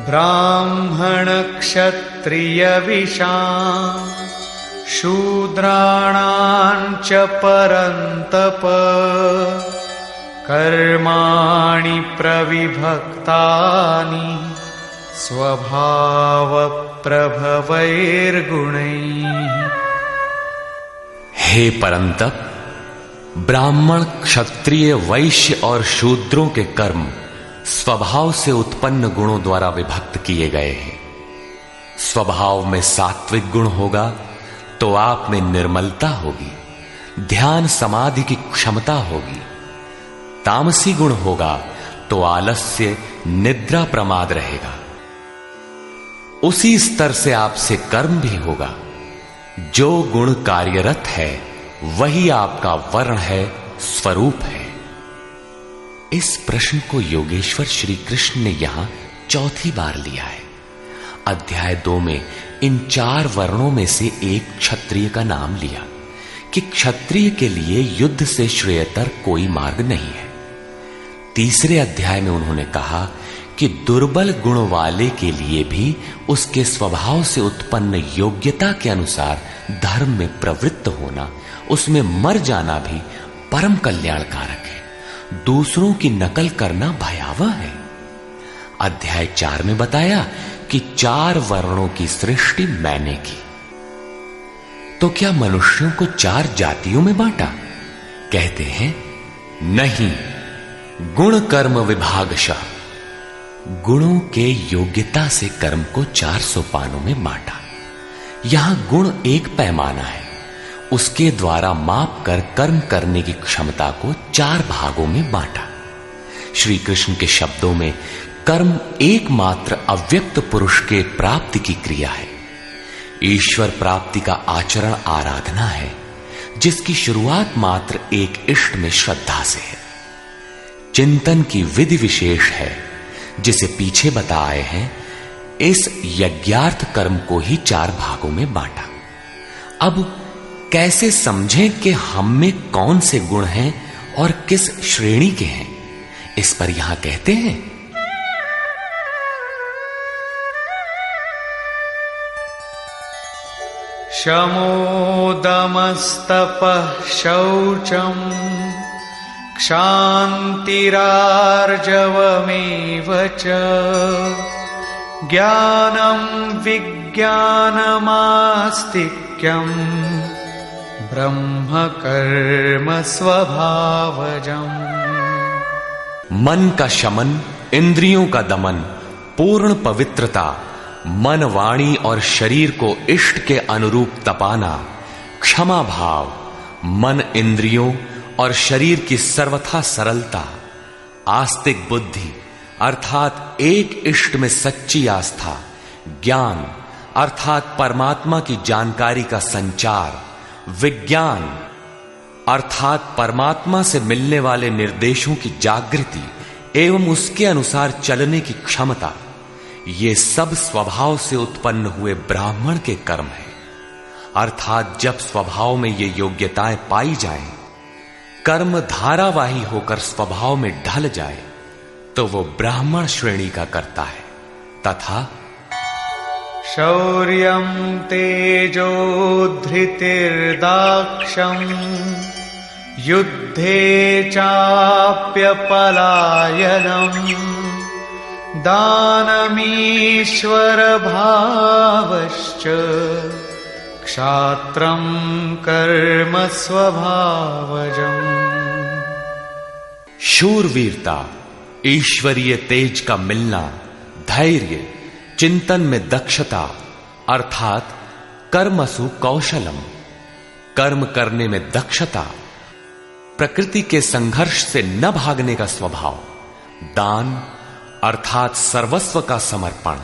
B: ब्राह्मण क्षत्रिय विशां शूद्राणां च परन्तप कर्माणि प्रविभक्तानि स्वभाव प्रभवैर्गुणैः।
A: हे परंतप, ब्राह्मण, क्षत्रिय, वैश्य और शूद्रों के कर्म स्वभाव से उत्पन्न गुणों द्वारा विभक्त किए गए हैं। स्वभाव में सात्विक गुण होगा तो आप में निर्मलता होगी, ध्यान समाधि की क्षमता होगी। तामसी गुण होगा तो आलस्य, निद्रा, प्रमाद रहेगा। उसी स्तर से आपसे कर्म भी होगा। जो गुण कार्यरत है वही आपका वर्ण है, स्वरूप है। इस प्रश्न को योगेश्वर श्री कृष्ण ने यहां चौथी बार लिया है। अध्याय 2 में इन 4 वर्णों में से एक क्षत्रिय का नाम लिया कि क्षत्रिय के लिए युद्ध से श्रेयतर कोई मार्ग नहीं है। तीसरे अध्याय में उन्होंने कहा कि दुर्बल गुण वाले के लिए भी उसके स्वभाव से उत्पन्न योग्यता के अनुसार धर्म में प्रवृत्त होना, उसमें मर जाना भी परम कल्याणकारक है। दूसरों की नकल करना भयावह है। अध्याय 4 में बताया कि 4 वर्णों की सृष्टि मैंने की। तो क्या मनुष्यों को 4 जातियों में बांटा? कहते हैं नहीं, गुण कर्म विभागशः, गुणों के योग्यता से कर्म को 4 सोपानों में बांटा। यहां गुण एक पैमाना है, उसके द्वारा माप कर कर्म करने की क्षमता को 4 भागों में बांटा। श्री कृष्ण के शब्दों में कर्म एकमात्र अव्यक्त पुरुष के प्राप्ति की क्रिया है। ईश्वर प्राप्ति का आचरण आराधना है, जिसकी शुरुआत मात्र एक इष्ट में श्रद्धा से है। चिंतन की विधि विशेष है, जिसे पीछे बताए हैं। इस यज्ञार्थ कर्म को ही 4 भागों में बांटा। अब कैसे समझें कि हम में कौन से गुण हैं और किस श्रेणी के हैं, इस पर यहां कहते हैं
B: शमोदमस्तपः शौचम् क्षान्तिरार्जवमेव च ज्ञानं विज्ञानमास्तिक्यम् ब्रह्म कर्म स्वभावजम्।
A: मन का शमन, इंद्रियों का दमन, पूर्ण पवित्रता, मन, वाणी और शरीर को इष्ट के अनुरूप तपाना, क्षमा भाव, मन, इंद्रियों और शरीर की सर्वथा सरलता, आस्तिक बुद्धि अर्थात एक इष्ट में सच्ची आस्था, ज्ञान अर्थात परमात्मा की जानकारी का संचार, विज्ञान अर्थात परमात्मा से मिलने वाले निर्देशों की जागृति एवं उसके अनुसार चलने की क्षमता, ये सब स्वभाव से उत्पन्न हुए ब्राह्मण के कर्म है। अर्थात जब स्वभाव में ये योग्यताएं पाई जाएं, कर्म धारावाही होकर स्वभाव में ढल जाए, तो वो ब्राह्मण श्रेणी का करता है। तथा
B: शौर्यं तेजो धृतिर्दाक्षम् युद्धे चाप्यपलायनम् दानमीश्वर भावश्च क्षात्रं कर्म स्वभावजम्।
A: शूरवीरता, ईश्वरीय तेज का मिलना, धैर्य, चिंतन में दक्षता अर्थात कर्मसु कौशलम, कर्म करने में दक्षता, प्रकृति के संघर्ष से न भागने का स्वभाव, दान अर्थात सर्वस्व का समर्पण,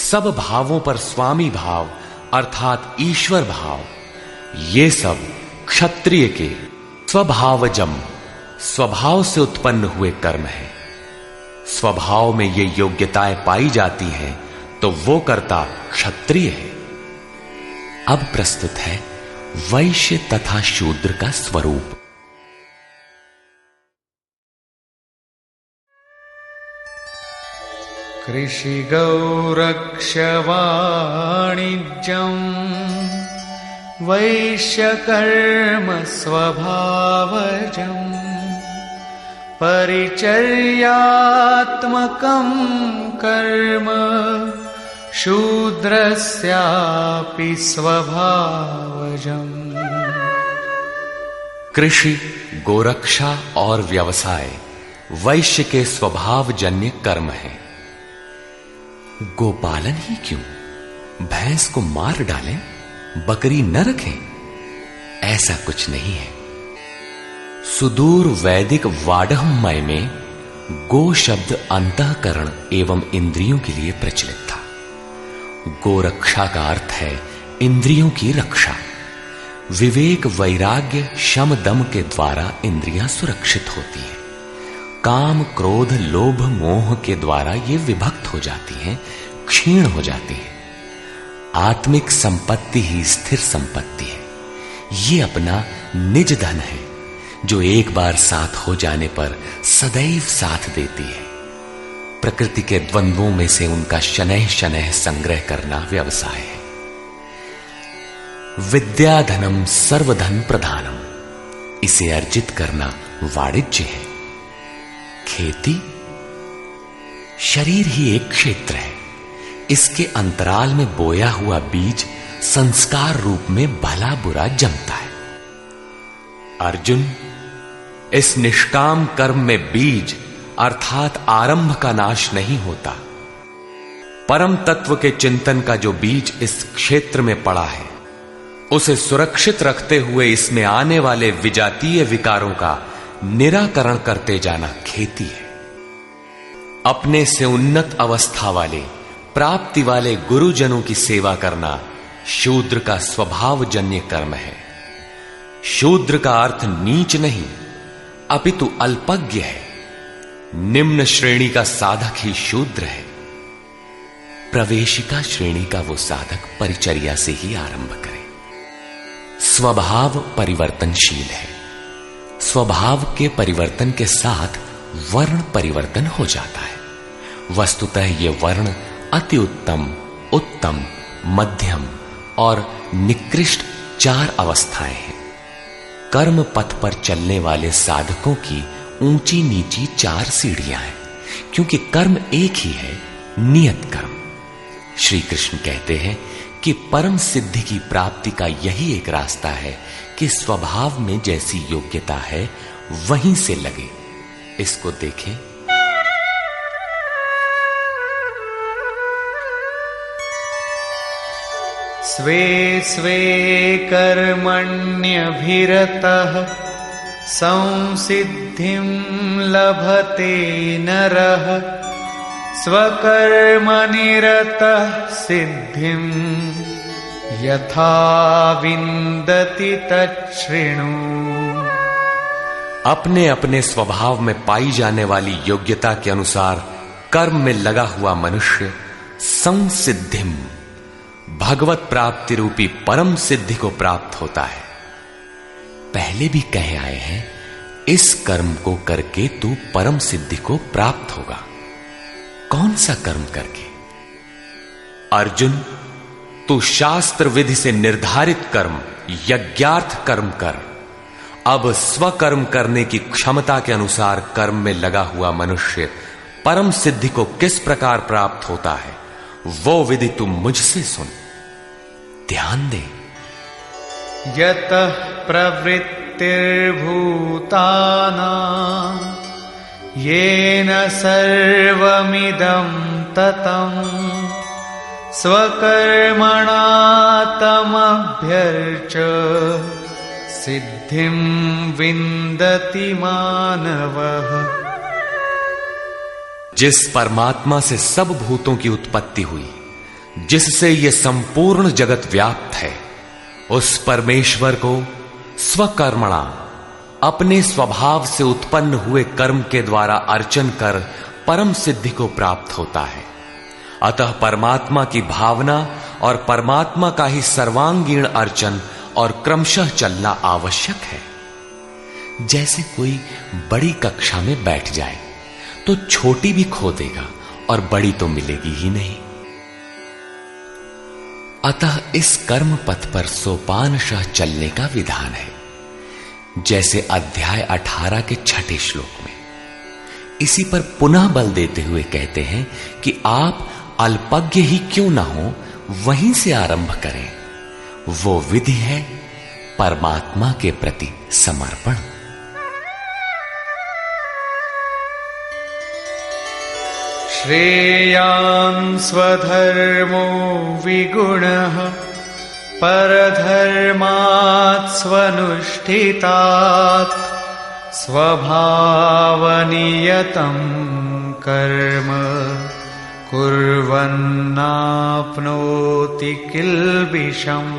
A: सब भावों पर स्वामी भाव अर्थात ईश्वर भाव, ये सब क्षत्रिय के स्वभावजम, स्वभाव से उत्पन्न हुए कर्म है। स्वभाव में ये योग्यताएं पाई जाती हैं तो वो कर्ता क्षत्रिय है। अब प्रस्तुत है वैश्य तथा शूद्र का स्वरूप।
B: कृषि गौरक्ष वाणिज्यम् वैश्यकर्म स्वभावजम् परिचर्यात्मकं कर्म शूद्रस्यापि स्वभावजम्।
A: कृषि, गोरक्षा और व्यवसाय वैश्य के स्वभावजन्य कर्म है। गोपालन ही क्यों, भैंस को मार डालें, बकरी न रखें, ऐसा कुछ नहीं है। सुदूर वैदिक वाडहमय में गो शब्द अंतःकरण एवं इंद्रियों के लिए प्रचलित था। गोरक्षा का अर्थ है इंद्रियों की रक्षा। विवेक, वैराग्य, शम, दम के द्वारा इंद्रियां सुरक्षित होती हैं। काम, क्रोध, लोभ, मोह के द्वारा ये विभक्त हो जाती हैं, क्षीण हो जाती हैं। आत्मिक संपत्ति ही स्थिर संपत्ति है। ये अपना निज धन है, जो एक बार साथ हो जाने पर सदैव साथ देती है। प्रकृति के द्वंद्वों में से उनका शनैः शनैः संग्रह करना व्यवसाय है। विद्याधनम सर्वधन प्रधानम, इसे अर्जित करना वाणिज्य है। खेती? शरीर ही एक क्षेत्र है। इसके अंतराल में बोया हुआ बीज संस्कार रूप में भला बुरा जमता है। अर्जुन, इस निष्काम कर्म में बीज अर्थात आरंभ का नाश नहीं होता। परम तत्व के चिंतन का जो बीज इस क्षेत्र में पड़ा है, उसे सुरक्षित रखते हुए इसमें आने वाले विजातीय विकारों का निराकरण करते जाना खेती है। अपने से उन्नत अवस्था वाले, प्राप्ति वाले गुरुजनों की सेवा करना शूद्र का स्वभावजन्य कर्म है। शूद्र का अर्थ नीच नहीं, अपितु अल्पज्ञ है। निम्न श्रेणी का साधक ही शूद्र है। प्रवेशिका श्रेणी का वो साधक परिचर्या से ही आरंभ करे। स्वभाव परिवर्तनशील है। स्वभाव के परिवर्तन के साथ वर्ण परिवर्तन हो जाता है। वस्तुतः ये वर्ण अति उत्तम, उत्तम, मध्यम और निकृष्ट 4 अवस्थाएं हैं। कर्म पथ पर चलने वाले साधकों की ऊंची नीची 4 सीढ़ियां हैं, क्योंकि कर्म एक ही है, नियत कर्म। श्री कृष्ण कहते हैं कि परम सिद्धि की प्राप्ति का यही एक रास्ता है कि स्वभाव में जैसी योग्यता है वहीं से लगे। इसको देखें।
B: स्वे स्वे कर्मण्यभिरतः संसिद्धिं लभते नरः स्वकर्मनिरतः सिद्धिं यथा विन्दति तच्छृणु।
A: अपने अपने स्वभाव में पाई जाने वाली योग्यता के अनुसार कर्म में लगा हुआ मनुष्य संसिद्धिम, भगवत प्राप्ति रूपी परम सिद्धि को प्राप्त होता है। पहले भी कहे आए हैं, इस कर्म को करके तू परम सिद्धि को प्राप्त होगा। कौन सा कर्म करके? अर्जुन, तू शास्त्र विधि से निर्धारित कर्म, यज्ञार्थ कर्म कर। अब स्वकर्म करने की क्षमता के अनुसार कर्म में लगा हुआ मनुष्य परम सिद्धि को किस प्रकार प्राप्त होता है, वो विधि तुम मुझसे सुन। ध्यान दे।
B: यतः प्रवृत्तिर्भूतानां येन सर्वमिदं ततं स्वकर्मणा तमभ्यर्च्य सिद्धिं विन्दति मानवः।
A: जिस परमात्मा से सब भूतों की उत्पत्ति हुई, जिससे यह संपूर्ण जगत व्याप्त है, उस परमेश्वर को स्वकर्मणा, अपने स्वभाव से उत्पन्न हुए कर्म के द्वारा अर्चन कर परम सिद्धि को प्राप्त होता है। अतः परमात्मा की भावना और परमात्मा का ही सर्वांगीण अर्चन और क्रमशः चलना आवश्यक है। जैसे कोई बड़ी कक्षा में बैठ जाए तो छोटी भी खो देगा और बड़ी तो मिलेगी ही नहीं। अतः इस कर्म पथ पर सोपानशः चलने का विधान है। जैसे अध्याय 18 के 6 श्लोक में। इसी पर पुनः बल देते हुए कहते हैं कि आप अल्पज्ञ ही क्यों ना हो, वहीं से आरंभ करें। वो विधि है परमात्मा के प्रति समर्पण।
B: श्रेयान् स्वधर्मो विगुणः परधर्मात् स्वनुष्ठितात् स्वभावनियतं कर्म कुर्वन्नाप्नोति किल्बिषम्।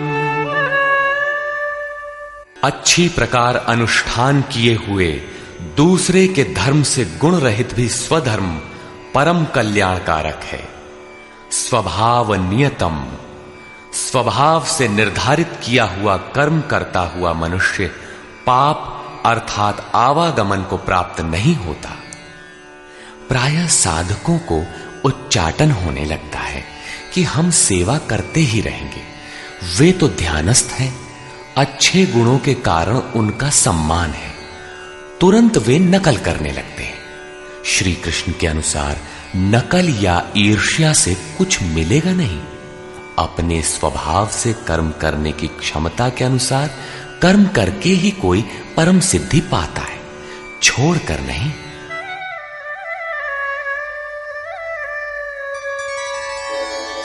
A: अच्छी प्रकार अनुष्ठान किए हुए दूसरे के धर्म से गुण रहित भी स्वधर्म परम कल्याणकारक है। स्वभाव नियतम, स्वभाव से निर्धारित किया हुआ कर्म करता हुआ मनुष्य पाप अर्थात आवागमन को प्राप्त नहीं होता। प्रायः साधकों को उच्चाटन होने लगता है कि हम सेवा करते ही रहेंगे। वे तो ध्यानस्थ हैं, अच्छे गुणों के कारण उनका सम्मान है। तुरंत वे नकल करने लगते हैं। श्री कृष्ण के अनुसार नकल या ईर्ष्या से कुछ मिलेगा नहीं। अपने स्वभाव से कर्म करने की क्षमता के अनुसार कर्म करके ही कोई परम सिद्धि पाता है, छोड़कर नहीं।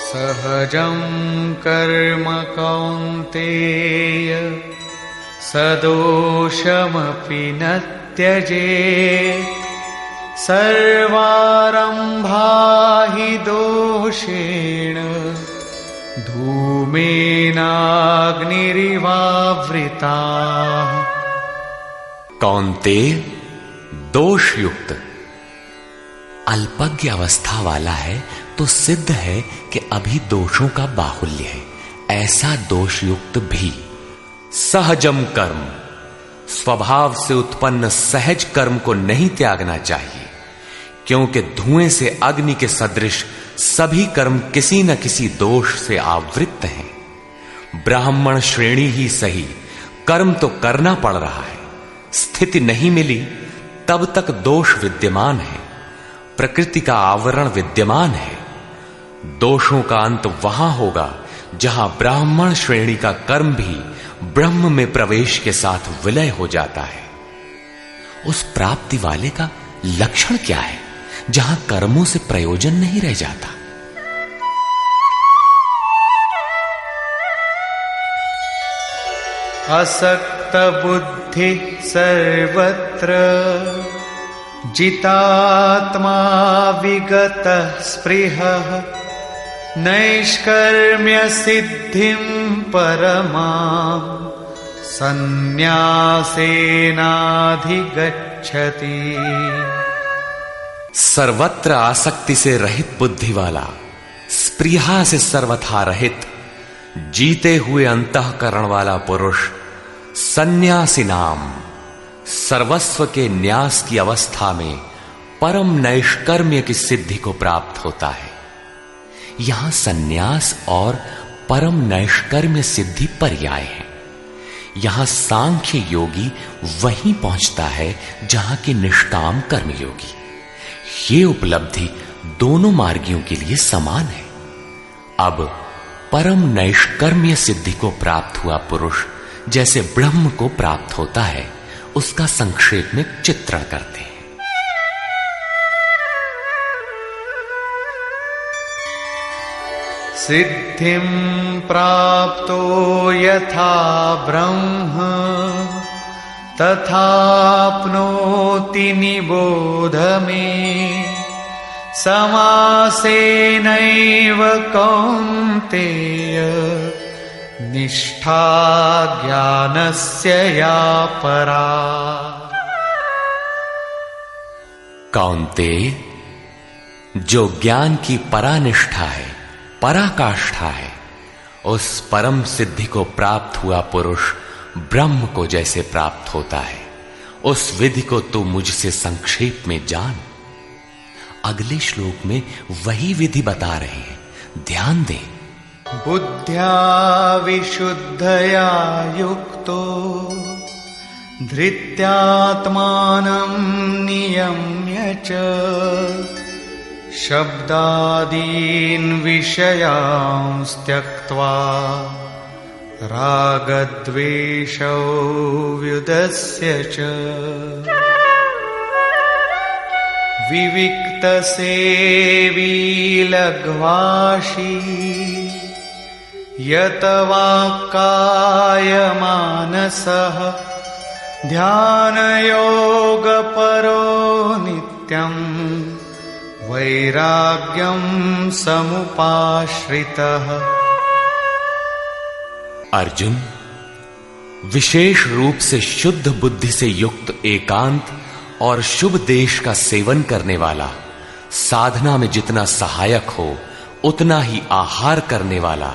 B: सहजं कर्म कौन्तेय सदोषमपि न त्यजेत्। सर्वारम्भा हि दोषेण धूमेनाग्निरिवावृताः।
A: कौन्तेय, दोष युक्त अल्पज्ञ अवस्था वाला है तो सिद्ध है कि अभी दोषों का बाहुल्य है। ऐसा दोष युक्त भी सहजम कर्म, स्वभाव से उत्पन्न सहज कर्म को नहीं त्यागना चाहिए, क्योंकि धुएं से अग्नि के सदृश सभी कर्म किसी न किसी दोष से आवृत्त हैं। ब्राह्मण श्रेणी ही सही, कर्म तो करना पड़ रहा है। स्थिति नहीं मिली तब तक दोष विद्यमान है, प्रकृति का आवरण विद्यमान है। दोषों का अंत वहां होगा जहां ब्राह्मण श्रेणी का कर्म भी ब्रह्म में प्रवेश के साथ विलय हो जाता है। उस प्राप्ति वाले का लक्षण क्या है जहां कर्मों से प्रयोजन नहीं रह जाता?
B: असक्त बुद्धि सर्वत्र जितात्मा विगत स्पृहः। नैष्कर्म्य सिद्धिं परमां संन्यासेनाधिगच्छति।
A: सर्वत्र आसक्ति से रहित बुद्धि वाला, स्पृहा से सर्वथा रहित, जीते हुए अंतःकरण वाला पुरुष सन्यासी नाम सर्वस्व के न्यास की अवस्था में परम नैष्कर्म्य की सिद्धि को प्राप्त होता है। यहां सन्यास और परम नैष्कर्म्य सिद्धि पर्याय है। यहां सांख्य योगी वहीं पहुंचता है जहां के निष्काम कर्मयोगी। ये उपलब्धि दोनों मार्गियों के लिए समान है। अब परम नैष्कर्म्य सिद्धि को प्राप्त हुआ पुरुष जैसे ब्रह्म को प्राप्त होता है, उसका संक्षेप में चित्रण करते हैं।
B: सिद्धिं प्राप्तो यथा ब्रह्म तथाप्नोति निबोध मे। समासेनैव कौन्तेय निष्ठा ज्ञानस्य या परा।
A: कौन्तेय, जो ज्ञान की परानिष्ठा है, पराकाष्ठा है, उस परम सिद्धि को प्राप्त हुआ पुरुष ब्रह्म को जैसे प्राप्त होता है, उस विधि को तू मुझसे संक्षेप में जान। अगले श्लोक में वही विधि बता रहे हैं, ध्यान दे।
B: बुद्ध्या विशुद्धया युक्तो धृत्यात्मानं नियम्य च शब्दादीन् विषयांस् त्यक्त्वा रागद्वेषौ व्युदस्य च। विविक्तसेवी लघ्वाशी यत वाक्कायमानसः ध्यानयोगपरो नित्यं वैराग्यं समुपाश्रितः।
A: अर्जुन, विशेष रूप से शुद्ध बुद्धि से युक्त एकांत और शुभ देश का सेवन करने वाला, साधना में जितना सहायक हो उतना ही आहार करने वाला,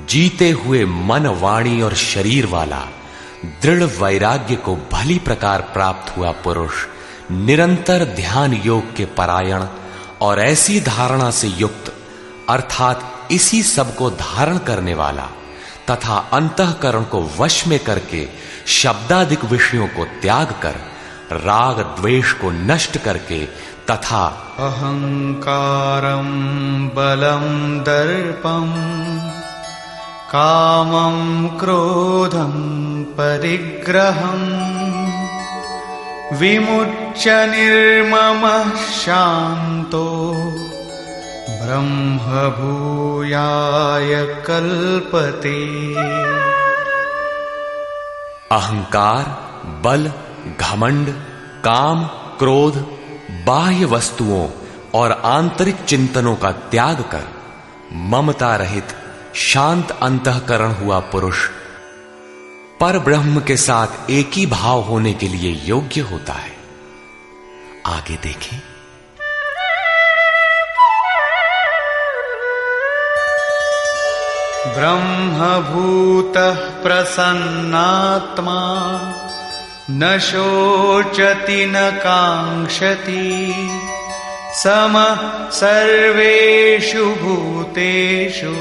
A: जीते हुए मन, वाणी और शरीर वाला, दृढ़ वैराग्य को भली प्रकार प्राप्त हुआ पुरुष निरंतर ध्यान योग के परायण और ऐसी धारणा से युक्त, अर्थात इसी सब को धारण करने वाला तथा अंतःकरण को वश में करके शब्दादिक विषयों को त्याग कर, राग द्वेष को नष्ट करके तथा
B: अहंकारं बलं दर्पं कामं क्रोधं परिग्रहं विमुच्य निर्ममः शान्तो ब्रह्मभूयाय कल्पते।
A: अहंकार, बल, घमंड, काम, क्रोध, बाह्य वस्तुओं और आंतरिक चिंतनों का त्याग कर ममता रहित शांत अंतःकरण हुआ पुरुष पर ब्रह्म के साथ एक ही भाव होने के लिए योग्य होता है। आगे देखें।
B: ब्रह्मभूतः प्रसन्नात्मा न शोचति न कांक्षति समः सर्वेषु भूतेषु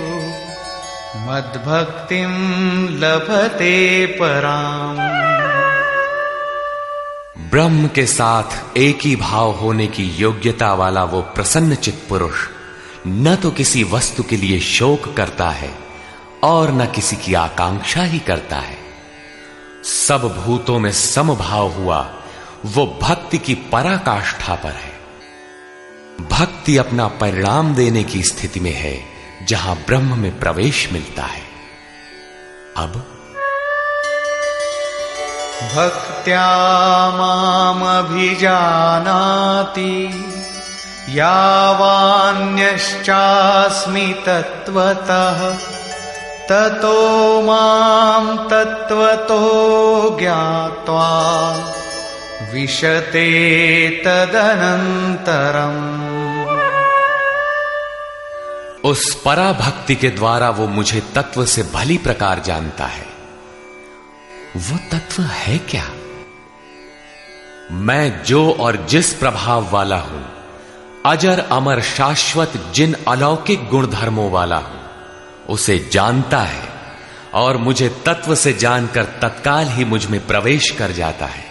B: मद्भक्तिं लभते पराम्।
A: ब्रह्म के साथ एक ही भाव होने की योग्यता वाला वो प्रसन्न चित्त पुरुष न तो किसी वस्तु के लिए शोक करता है और न किसी की आकांक्षा ही करता है। सब भूतों में समभाव हुआ वो भक्ति की पराकाष्ठा पर है। भक्ति अपना परिणाम देने की स्थिति में है जहां ब्रह्म में प्रवेश मिलता है। अब
B: भक्त्या मामभिजानाति यावान्यश्चास्मि तत्त्वतः ततो मां तत्त्वतो ज्ञात्वा विशते तदनन्तरम्।
A: उस पराभक्ति के द्वारा वो मुझे तत्व से भली प्रकार जानता है। वो तत्व है क्या? मैं जो और जिस प्रभाव वाला हूं, अजर अमर शाश्वत जिन अलौकिक गुणधर्मों वाला हूं, उसे जानता है और मुझे तत्व से जानकर तत्काल ही मुझ में प्रवेश कर जाता है।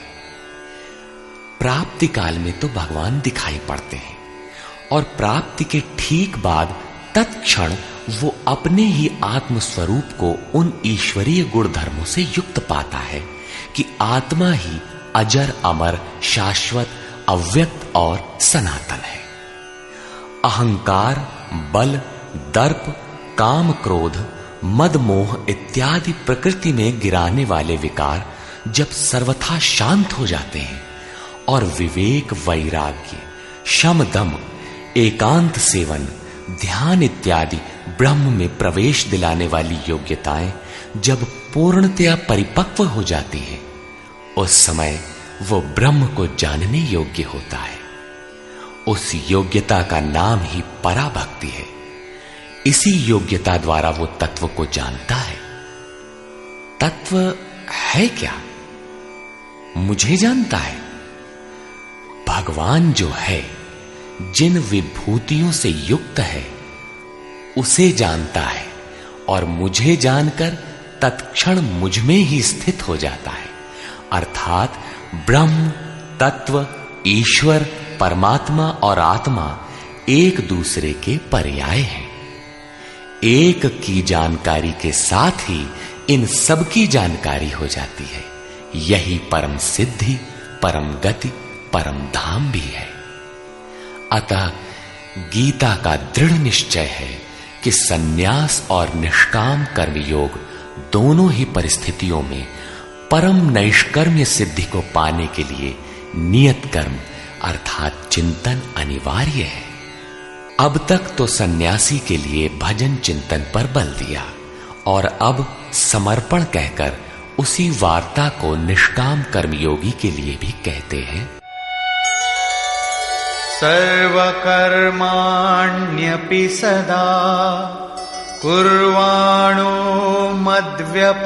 A: प्राप्ति काल में तो भगवान दिखाई पड़ते हैं और प्राप्ति के ठीक बाद तत्क्षण वो अपने ही आत्म स्वरूप को उन ईश्वरीय गुण धर्मों से युक्त पाता है कि आत्मा ही अजर अमर शाश्वत अव्यक्त और सनातन है। अहंकार, बल, दर्प, काम, क्रोध, मद, मोह इत्यादि प्रकृति में गिराने वाले विकार जब सर्वथा शांत हो जाते हैं और विवेक, वैराग्य, शम, दम, एकांत सेवन, ध्यान इत्यादि ब्रह्म में प्रवेश दिलाने वाली योग्यताएं जब पूर्णतया परिपक्व हो जाती हैं, उस समय वो ब्रह्म को जानने योग्य होता है। उस योग्यता का नाम ही पराभक्ति है। इसी योग्यता द्वारा वो तत्व को जानता है। तत्व है क्या? मुझे जानता है। भगवान जो है, जिन विभूतियों से युक्त है, उसे जानता है और मुझे जानकर तत्क्षण मुझ में ही स्थित हो जाता है। अर्थात ब्रह्म, तत्व, ईश्वर, परमात्मा और आत्मा एक दूसरे के पर्याय हैं। एक की जानकारी के साथ ही इन सब की जानकारी हो जाती है। यही परम सिद्धि, परम गति, परम धाम भी है। अतः गीता का दृढ़ निश्चय है कि सन्यास और निष्काम कर्म योग दोनों ही परिस्थितियों में परम नैष्कर्म्य सिद्धि को पाने के लिए नियत कर्म अर्थात चिंतन अनिवार्य है। अब तक तो सन्यासी के लिए भजन चिंतन पर बल दिया और अब समर्पण कहकर उसी वार्ता को निष्काम कर्मयोगी के लिए भी कहते हैं।
B: सर्वकर्माण्यपि सदा कुर्वाणो मद्व्यपाश्रयः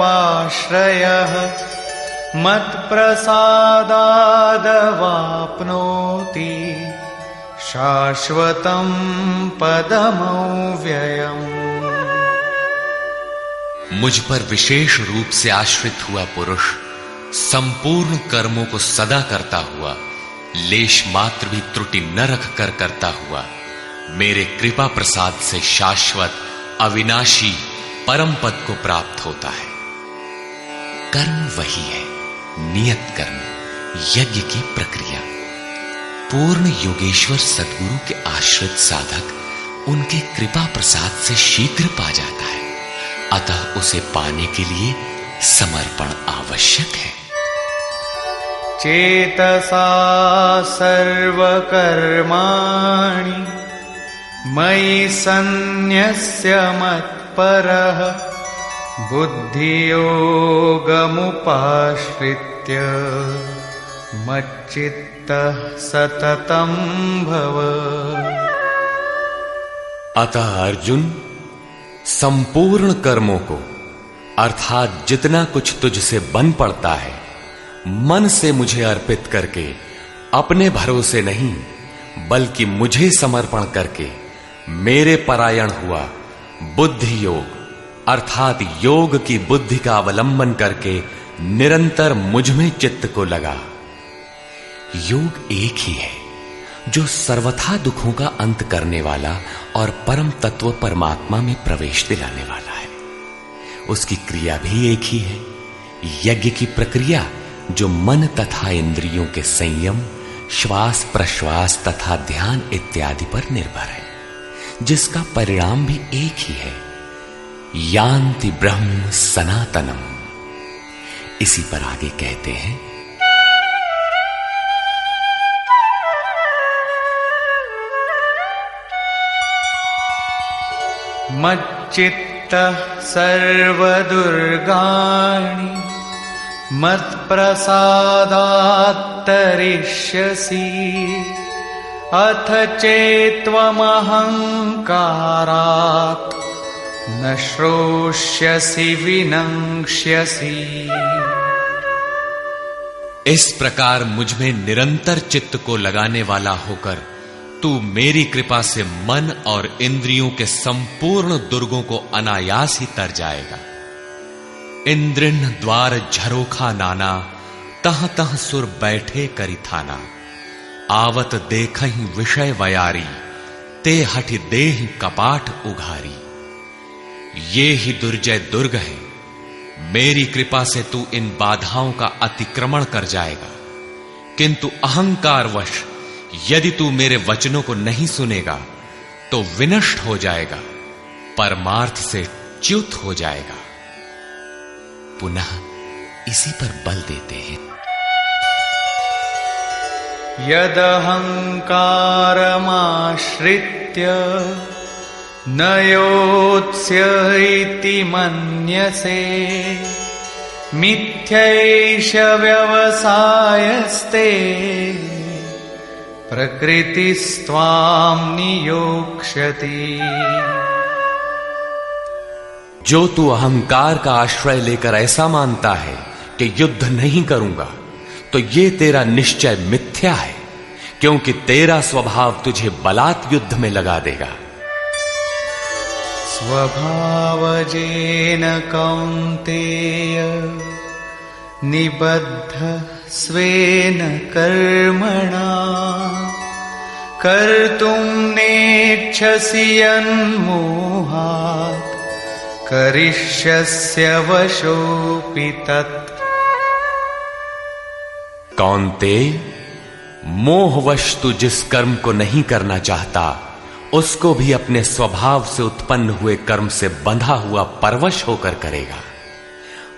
B: मत्प्रसादादवाप्नोति शाश्वतं पदमव्ययम्।
A: मुझ पर विशेष रूप से आश्रित हुआ पुरुष संपूर्ण कर्मों को सदा करता हुआ लेश मात्र भी त्रुटि न रख कर करता हुआ मेरे कृपा प्रसाद से शाश्वत अविनाशी परम पद को प्राप्त होता है। कर्म वही है, नियत कर्म, यज्ञ की प्रक्रिया। पूर्ण योगेश्वर सद्गुरु के आश्रित साधक उनके कृपा प्रसाद से शीघ्र पा जाता है, अतः उसे पाने के लिए समर्पण आवश्यक है।
B: चेतसा सर्वकर्माणि मयि सन्न्यस्य मत्परः बुद्धियोगमुपाश्रित्य मच्चित्तः सततं भव।
A: अतः अर्जुन, संपूर्ण कर्मों को अर्थात जितना कुछ तुझसे बन पड़ता है मन से मुझे अर्पित करके, अपने भरोसे नहीं बल्कि मुझे समर्पण करके मेरे परायण हुआ बुद्धि योग अर्थात योग की बुद्धि का अवलंबन करके निरंतर मुझ में चित्त को लगा। योग एक ही है जो सर्वथा दुखों का अंत करने वाला और परम तत्व परमात्मा में प्रवेश दिलाने वाला है। उसकी क्रिया भी एक ही है, यज्ञ की प्रक्रिया जो मन तथा इंद्रियों के संयम, श्वास प्रश्वास तथा ध्यान इत्यादि पर निर्भर है, जिसका परिणाम भी एक ही है, यान्ति ब्रह्म सनातनम। इसी पर आगे कहते हैं,
B: मच्चित्तः सर्वदुर्गाणि मत्प्रसादात् तरिष्यसि अथ चेत्त्वमहङ्कारात् न श्रोष्यसि विनङ्क्ष्यसि।
A: इस प्रकार मुझ में निरंतर चित्त को लगाने वाला होकर तू मेरी कृपा से मन और इंद्रियों के संपूर्ण दुर्गों को अनायास ही तर जाएगा। इंद्रिन द्वार झरोखा नाना, तह तह सुर बैठे करी थाना। आवत देखहि विषय वयारी, ते हठि देह कपाट उघारी। ये ही दुर्जय दुर्ग है, मेरी कृपा से तू इन बाधाओं का अतिक्रमण कर जाएगा। किंतु अहंकारवश यदि तू मेरे वचनों को नहीं सुनेगा तो विनष्ट हो जाएगा, परमार्थ से च्युत हो जाएगा। पुनः इसी पर बल देते हैं,
B: यदहंकारमाश्रित्य न योत्स्य इति मन्यसे मिथ्यैष व्यवसायस्ते प्रकृतिस्त्वां नियोक्ष्यति।
A: जो तू अहंकार का आश्रय लेकर ऐसा मानता है कि युद्ध नहीं करूंगा, तो ये तेरा निश्चय मिथ्या है, क्योंकि तेरा स्वभाव तुझे बलात् युद्ध में लगा देगा।
B: स्वभावजेन कौन्तेय निबद्ध स्वेन कर्मणा कर्तुं नेच्छसि यन्मोहात् करिष्यस्य वशोऽपि तत्।
A: कौन्तेय, मोहवश तू जिस कर्म को नहीं करना चाहता उसको भी अपने स्वभाव से उत्पन्न हुए कर्म से बंधा हुआ परवश होकर करेगा।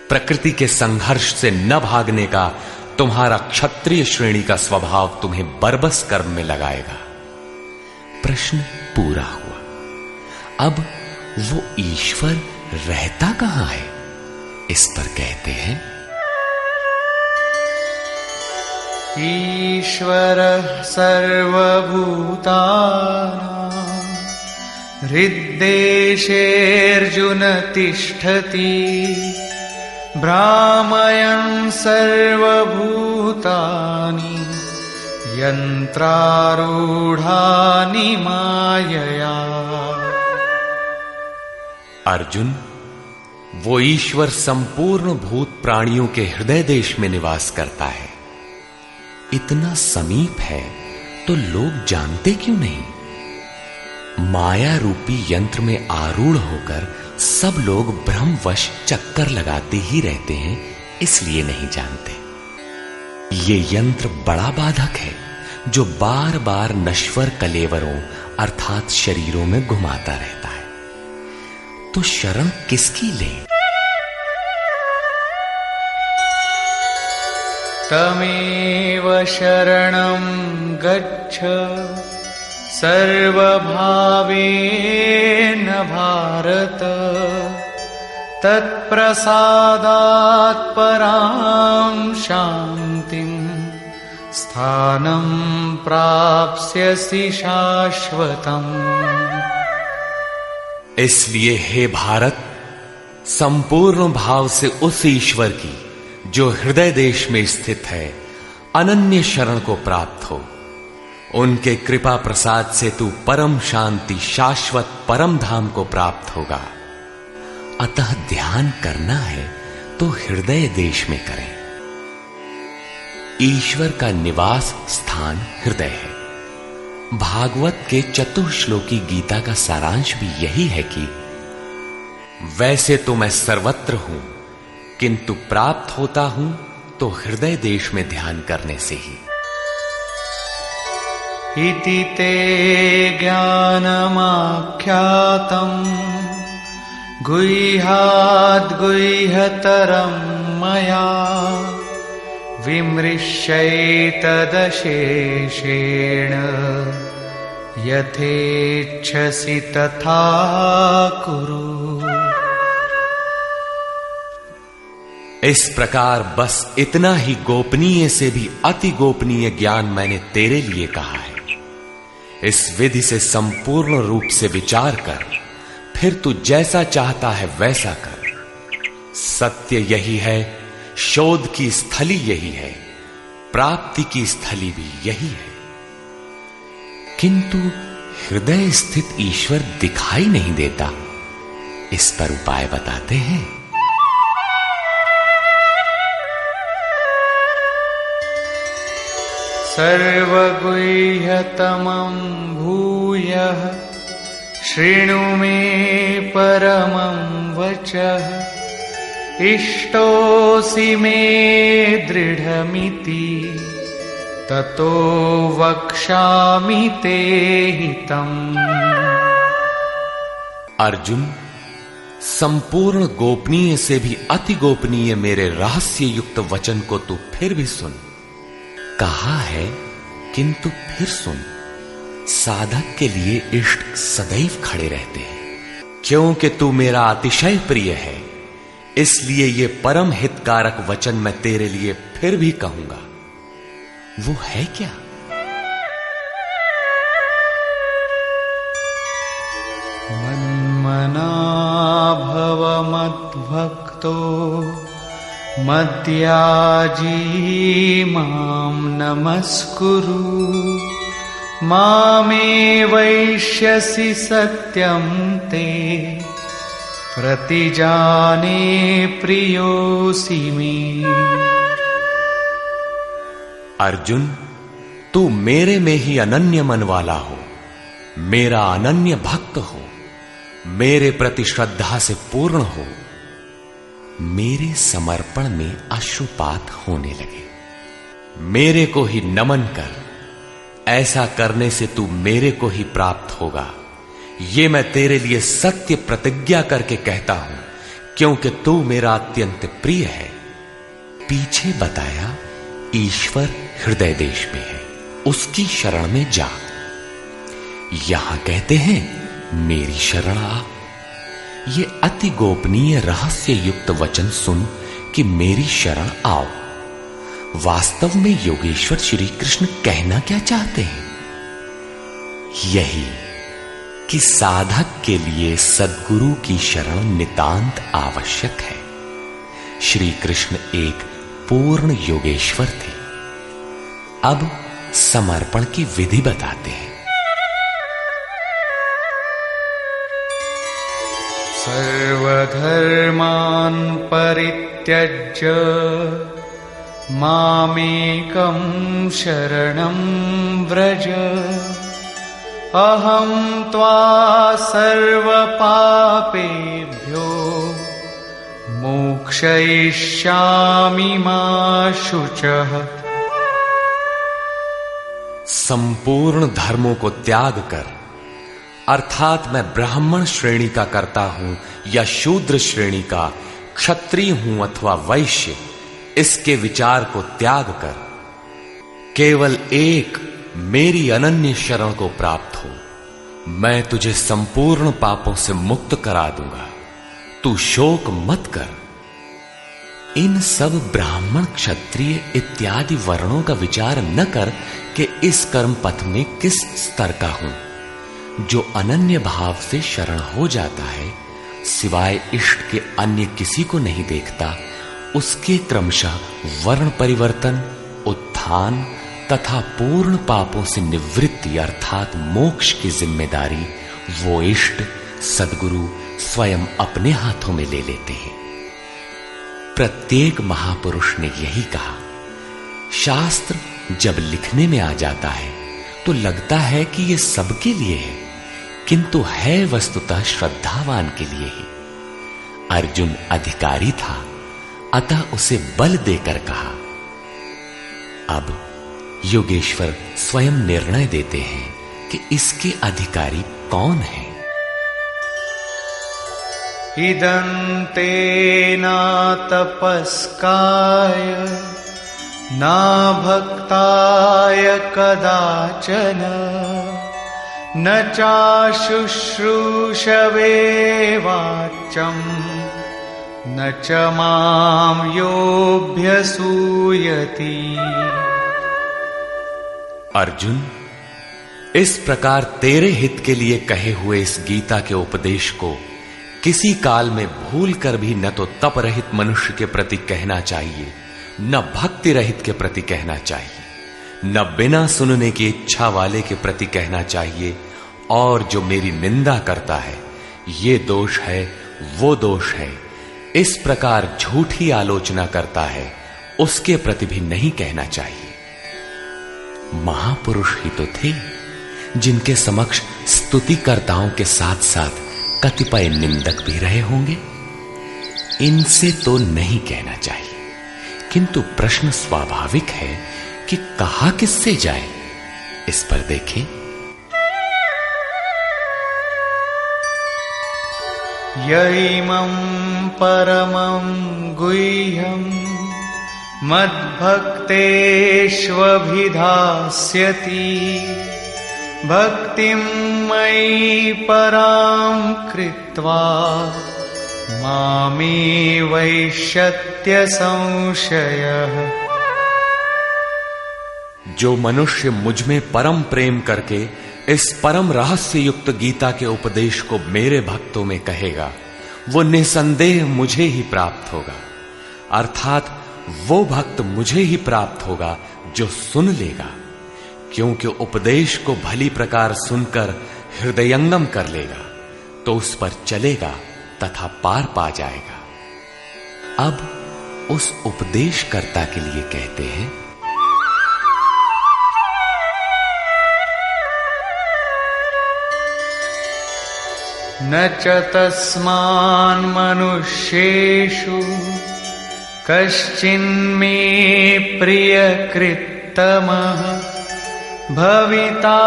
A: प्रकृति के संघर्ष से न भागने का तुम्हारा क्षत्रिय श्रेणी का स्वभाव तुम्हें बरबस कर्म में लगाएगा। प्रश्न पूरा हुआ। अब वो ईश्वर रहता कहां है, इस पर कहते हैं,
B: ईश्वरः सर्वभूतानां हृद्देशेऽर्जुन तिष्ठति भ्रामयन् सर्वभूतानि यन्त्रारूढानि मायया।
A: अर्जुन, वो ईश्वर संपूर्ण भूत प्राणियों के हृदय देश में निवास करता है। इतना समीप है तो लोग जानते क्यों नहीं? माया रूपी यंत्र में आरूढ़ होकर सब लोग भ्रमवश चक्कर लगाते ही रहते हैं, इसलिए नहीं जानते। ये यंत्र बड़ा बाधक है जो बार बार नश्वर कलेवरों अर्थात शरीरों में घुमाता रहता है। तो शरण किसकी लें?
B: तमेव शरणं गच्छ सर्वभावेन भारत, तत्प्रसादात् परां शान्तिं स्थानं प्राप्स्यसि शाश्वतम्।
A: इसलिए हे भारत, संपूर्ण भाव से उस ईश्वर की जो हृदय देश में स्थित है अनन्य शरण को प्राप्त हो। उनके कृपा प्रसाद से तू परम शांति शाश्वत परम धाम को प्राप्त होगा। अतः ध्यान करना है तो हृदय देश में करें। ईश्वर का निवास स्थान हृदय है। भागवत के चतुश्लोकी गीता का सारांश भी यही है कि वैसे तो मैं सर्वत्र हूं, किंतु प्राप्त होता हूं तो हृदय देश में ध्यान करने से ही।
B: इति ते ज्ञानमाख्यातम् गुह्याद्गुह्यतरं मया, विमृश्यैतदशेषेण यथेच्छसि तथा कुरु।
A: इस प्रकार बस इतना ही गोपनीय से भी अति गोपनीय ज्ञान मैंने तेरे लिए कहा है। इस विधि से संपूर्ण रूप से विचार कर, फिर तू जैसा चाहता है वैसा कर। सत्य यही है, शोध की स्थली यही है, प्राप्ति की स्थली भी यही है। किंतु हृदय स्थित ईश्वर दिखाई नहीं देता, इस पर उपाय बताते हैं।
B: सर्वगुह्यतमं भूयः शृणु मे परमं वचः, इष्टोऽसि मे दृढमिति ततो वक्ष्यामि ते हितम्।
A: अर्जुन, संपूर्ण गोपनीय से भी अति गोपनीय मेरे रहस्य युक्त वचन को तू फिर भी सुन। कहा है किंतु फिर सुन। साधक के लिए इष्ट सदैव खड़े रहते हैं। क्योंकि तू मेरा अतिशय प्रिय है, इसलिए ये परम हितकारक वचन मैं तेरे लिए फिर भी कहूंगा। वो है क्या?
B: मन्मना भव मद्भक्तो मद्याजी मां नमस्कुरु, मामे वैष्यसि सत्यं ते प्रतिजाने प्रियोऽसि मे।
A: अर्जुन, तू मेरे में ही अनन्य मन वाला हो, मेरा अनन्य भक्त हो, मेरे प्रति श्रद्धा से पूर्ण हो, मेरे समर्पण में अश्रुपात होने लगे। मेरे को ही नमन कर। ऐसा करने से तू मेरे को ही प्राप्त होगा। ये मैं तेरे लिए सत्य प्रतिज्ञा करके कहता हूं, क्योंकि तू मेरा अत्यंत प्रिय है। पीछे बताया ईश्वर हृदय देश में है, उसकी शरण में जा। यहां कहते हैं मेरी शरण आ। ये अति गोपनीय रहस्य युक्त वचन सुन कि मेरी शरण आओ। वास्तव में योगेश्वर श्री कृष्ण कहना क्या चाहते हैं? यही कि साधक के लिए सद्गुरु की शरण नितांत आवश्यक है। श्री कृष्ण एक पूर्ण योगेश्वर थे। अब समर्पण की विधि बताते हैं।
B: सर्वधर्मान् परित्यज्य मामेकं शरणं व्रज अहं त्वा सर्वपापेभ्यो मोक्षयिष्यामि मा शुचः।
A: संपूर्ण धर्मों को त्याग कर, अर्थात मैं ब्राह्मण श्रेणी का करता हूं या शूद्र श्रेणी का, क्षत्रिय हूं अथवा वैश्य, इसके विचार को त्याग कर केवल एक मेरी अनन्य शरण को प्राप्त हो। मैं तुझे संपूर्ण पापों से मुक्त करा दूंगा। तू शोक मत कर। इन सब ब्राह्मण क्षत्रिय इत्यादि वर्णों का विचार न कर कि इस कर्म पथ में किस स्तर का हूं। जो अनन्य भाव से शरण हो जाता है, सिवाय इष्ट के अन्य किसी को नहीं देखता, उसके क्रमशः वर्ण परिवर्तन, उत्थान तथा पूर्ण पापों से निवृत्ति अर्थात मोक्ष की जिम्मेदारी वो इष्ट सद्गुरु स्वयं अपने हाथों में ले लेते हैं। प्रत्येक महापुरुष ने यही कहा। शास्त्र जब लिखने में आ जाता है तो लगता है कि यह सबके लिए है, किंतु है वस्तुतः श्रद्धावान के लिए ही। अर्जुन अधिकारी था, अतः उसे बल देकर कहा। अब योगेश्वर स्वयं निर्णय देते हैं कि इसके अधिकारी कौन है।
B: इदन्ते न तपस्काय न भक्ताय कदाचन न चाशुश्रूषवे वाच्यं न च मां योऽभ्यसूयति।
A: अर्जुन, इस प्रकार तेरे हित के लिए कहे हुए इस गीता के उपदेश को किसी काल में भूल कर भी न तो तप रहित मनुष्य के प्रति कहना चाहिए, न भक्ति रहित के प्रति कहना चाहिए, न बिना सुनने की इच्छा वाले के प्रति कहना चाहिए। और जो मेरी निंदा करता है, ये दोष है, वो दोष है, इस प्रकार झूठी आलोचना करता है, उसके प्रति भी नहीं कहना चाहिए। महापुरुष ही तो थे जिनके समक्ष स्तुतिकर्ताओं के साथ साथ कतिपय निंदक भी रहे होंगे। इनसे तो नहीं कहना चाहिए, किंतु प्रश्न स्वाभाविक है कि कहा किससे जाए। इस पर देखें।
B: यैमं परमं गुह्यं मद्भक्तेष्वभिधास्यति भक्तिं मयि परां कृत्वा मामे वैष्यत्य संशयः।
A: जो मनुष्य मुझ में परम प्रेम करके इस परम रहस्य युक्त गीता के उपदेश को मेरे भक्तों में कहेगा, वो निसंदेह मुझे ही प्राप्त होगा। अर्थात वो भक्त मुझे ही प्राप्त होगा जो सुन लेगा, क्योंकि उपदेश को भली प्रकार सुनकर हृदयंगम कर लेगा तो उस पर चलेगा तथा पार पा जाएगा। अब उस उपदेशकर्ता के लिए कहते हैं।
B: न च तस्मान् मनुष्येषु कश्चिन्मे प्रियकृत्तमः भविता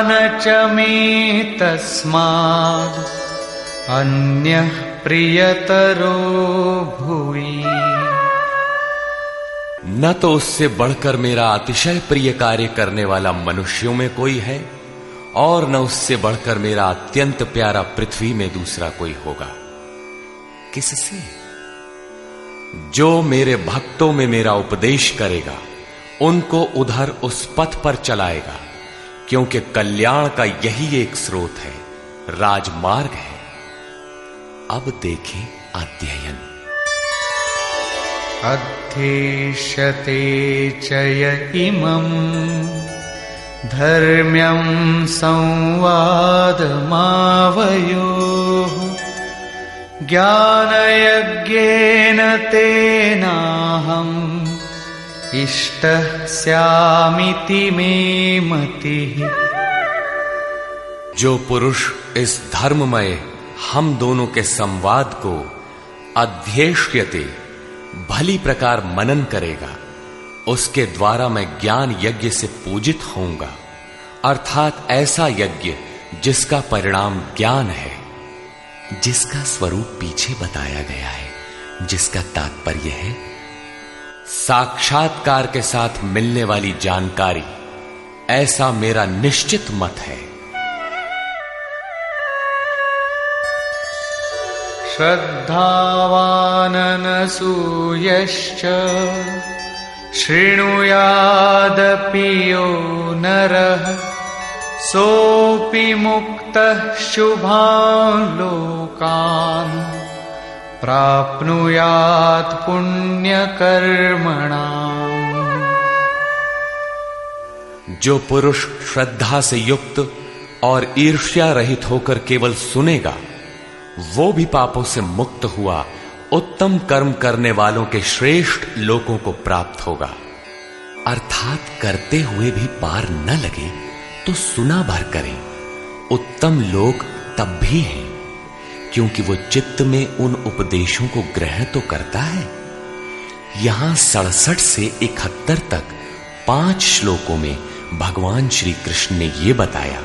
B: न च मे तस्माद् अन्यः प्रियतरो भुवि।
A: न तो उससे बढ़कर मेरा अतिशय प्रिय कार्य करने वाला मनुष्यों में कोई है, और न उससे बढ़कर मेरा अत्यंत प्यारा पृथ्वी में दूसरा कोई होगा। किससे? जो मेरे भक्तों में मेरा उपदेश करेगा, उनको उधर उस पथ पर चलाएगा, क्योंकि कल्याण का यही एक स्रोत है, राजमार्ग है। अब देखें अध्ययन।
B: अध्येष्यते च य इमम् धर्म्यं संवादमावयोः ज्ञानयज्ञेन तेनाहम् इष्टः स्यामिति मे मतिः।
A: जो पुरुष इस धर्ममय हम दोनों के संवाद को अध्येष्यते भली प्रकार मनन करेगा, उसके द्वारा मैं ज्ञान यज्ञ से पूजित होऊंगा, अर्थात ऐसा यज्ञ जिसका परिणाम ज्ञान है, जिसका स्वरूप पीछे बताया गया है, जिसका तात्पर्य है साक्षात्कार के साथ मिलने वाली जानकारी। ऐसा मेरा निश्चित मत है।
B: श्रद्धावाननसूयश्च शृणुयादपि यो नरः सोऽपि मुक्तः शुभान् लोकान् प्राप्नुयात् पुण्यकर्मणाम्।
A: जो पुरुष श्रद्धा से युक्त और ईर्ष्या रहित होकर केवल सुनेगा, वो भी पापों से मुक्त हुआ उत्तम कर्म करने वालों के श्रेष्ठ लोकों को प्राप्त होगा। अर्थात करते हुए भी पार न लगे तो सुना भर करें। उत्तम लोक तब भी हैं क्योंकि वो चित्त में उन उपदेशों को ग्रहण तो करता है। यहां 67 से 71 तक 5 श्लोकों में भगवान श्री कृष्ण ने यह बताया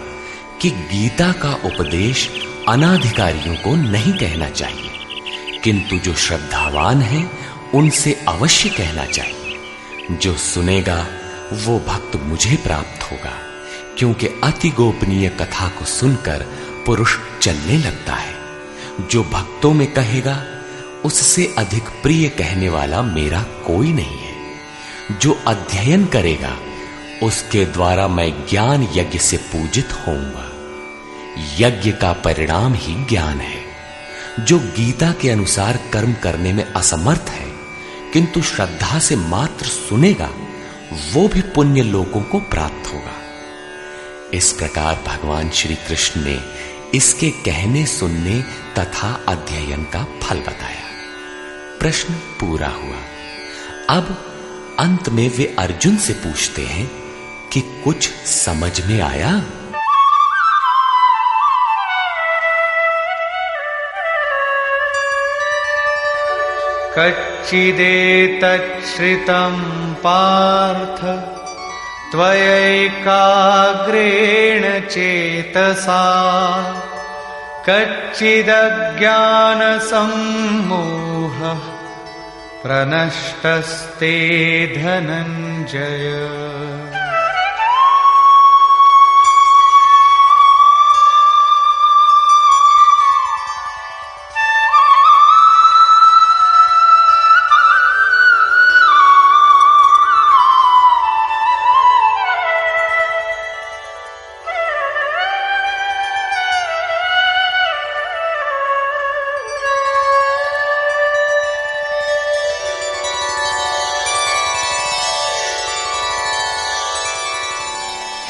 A: कि गीता का उपदेश अनाधिकारियों को नहीं कहना चाहिए, किंतु जो श्रद्धावान हैं उनसे अवश्य कहना चाहिए। जो सुनेगा वो भक्त मुझे प्राप्त होगा, क्योंकि अति गोपनीय कथा को सुनकर पुरुष चलने लगता है। जो भक्तों में कहेगा उससे अधिक प्रिय कहने वाला मेरा कोई नहीं है। जो अध्ययन करेगा उसके द्वारा मैं ज्ञान यज्ञ से पूजित होऊंगा। यज्ञ का परिणाम ही ज्ञान है। जो गीता के अनुसार कर्म करने में असमर्थ है किंतु श्रद्धा से मात्र सुनेगा, वो भी पुण्य लोकों को प्राप्त होगा। इस प्रकार भगवान श्री कृष्ण ने इसके कहने सुनने तथा अध्ययन का फल बताया। प्रश्न पूरा हुआ। अब अंत में वे अर्जुन से पूछते हैं कि कुछ समझ में आया?
B: कच्चिदेतच्छ्रितं पार्थ त्वयैकाग्रेण चेतसा कच्चिदज्ञानसम्मोहः प्रनष्टस्ते धनञ्जय।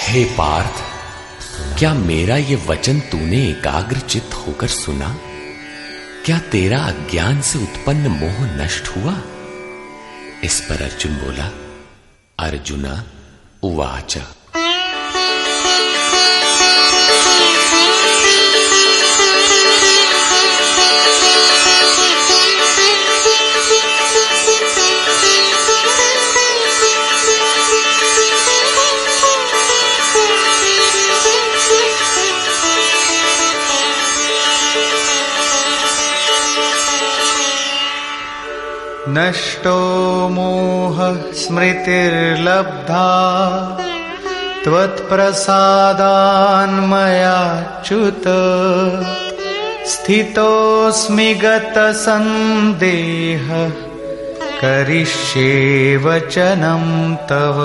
A: हे पार्थ, क्या मेरा ये वचन तूने एकाग्रचित्त होकर सुना? क्या तेरा अज्ञान से उत्पन्न मोह नष्ट हुआ? इस पर अर्जुन बोला, अर्जुना उवाच
B: नष्टो मोहः स्मृतिर्लब्धा त्वत्प्रसादान्मयाच्युत स्थितोऽस्मि गतसन्देहः करिष्ये वचनं तव।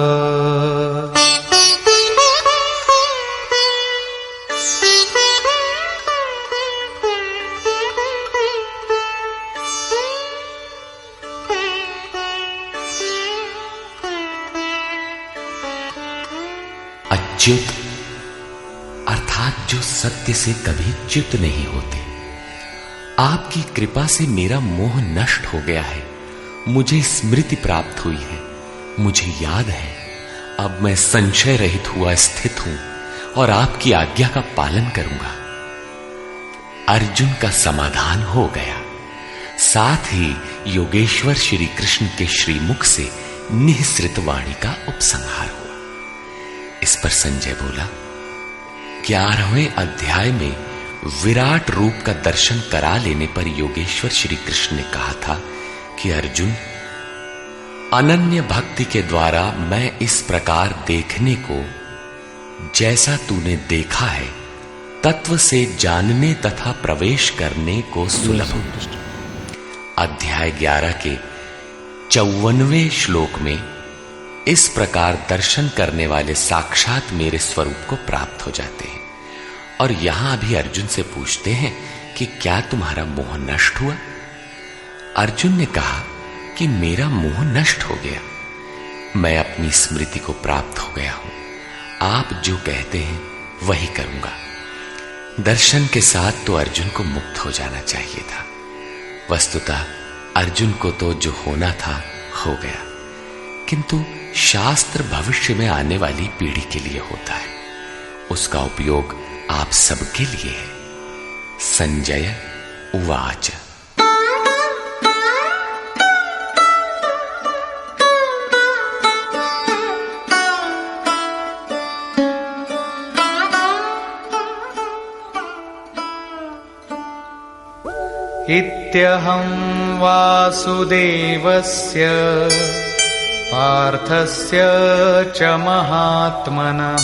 A: अच्युत अर्थात जो सत्य से कभी च्युत नहीं होते। आपकी कृपा से मेरा मोह नष्ट हो गया है, मुझे स्मृति प्राप्त हुई है, मुझे याद है, अब मैं संशय रहित हुआ स्थित हूं और आपकी आज्ञा का पालन करूंगा। अर्जुन का समाधान हो गया। साथ ही योगेश्वर श्री कृष्ण के श्रीमुख से निःसृत वाणी का उपसंहार हुआ। इस पर संजय बोला, 11वें अध्याय में विराट रूप का दर्शन करा लेने पर योगेश्वर श्री कृष्ण ने कहा था कि अर्जुन, अनन्य भक्ति के द्वारा मैं इस प्रकार देखने को, जैसा तूने देखा है, तत्व से जानने तथा प्रवेश करने को सुलभ। अध्याय 11 के 54वें श्लोक में इस प्रकार दर्शन करने वाले साक्षात मेरे स्वरूप को प्राप्त हो जाते हैं। और यहां भी अर्जुन से पूछते हैं कि क्या तुम्हारा मोह नष्ट हुआ? अर्जुन ने कहा कि मेरा मोह नष्ट हो गया, मैं अपनी स्मृति को प्राप्त हो गया हूं, आप जो कहते हैं वही करूंगा। दर्शन के साथ तो अर्जुन को मुक्त हो जाना चाहिए था। वस्तुतः अर्जुन को तो जो होना था हो गया, किंतु शास्त्र भविष्य में आने वाली पीढ़ी के लिए होता है, उसका उपयोग आप सबके लिए है। संजय उवाच।
B: इत्यहं वासुदेवस्य पार्थस्य च महात्मनः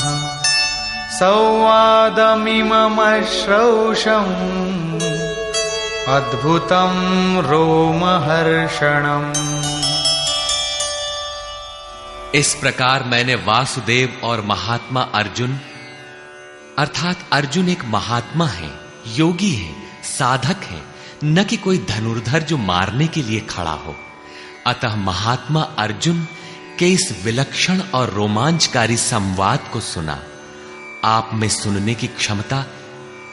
B: संवादमिममश्रौषम् अद्भुतं रोमहर्षणम्।
A: इस प्रकार मैंने वासुदेव और महात्मा अर्जुन, अर्थात अर्जुन एक महात्मा है, योगी है, साधक है, न कि कोई धनुर्धर जो मारने के लिए खड़ा हो। अतः महात्मा अर्जुन के इस विलक्षण और रोमांचकारी संवाद को सुना। आप में सुनने की क्षमता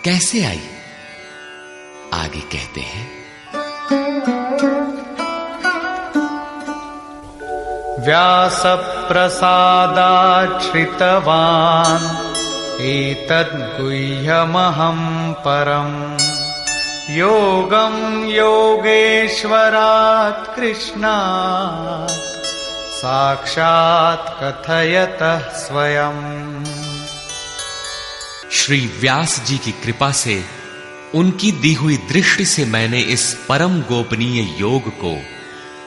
A: कैसे आई? आगे कहते हैं,
B: व्यासप्रसादाच्छ्रितवान् एतद्गुह्यमहं परम् योगं योगेश्वरात् कृष्णात् साक्षात् कथयतः स्वयं।
A: श्री व्यास जी की कृपा से, उनकी दी हुई दृष्टि से मैंने इस परम गोपनीय योग को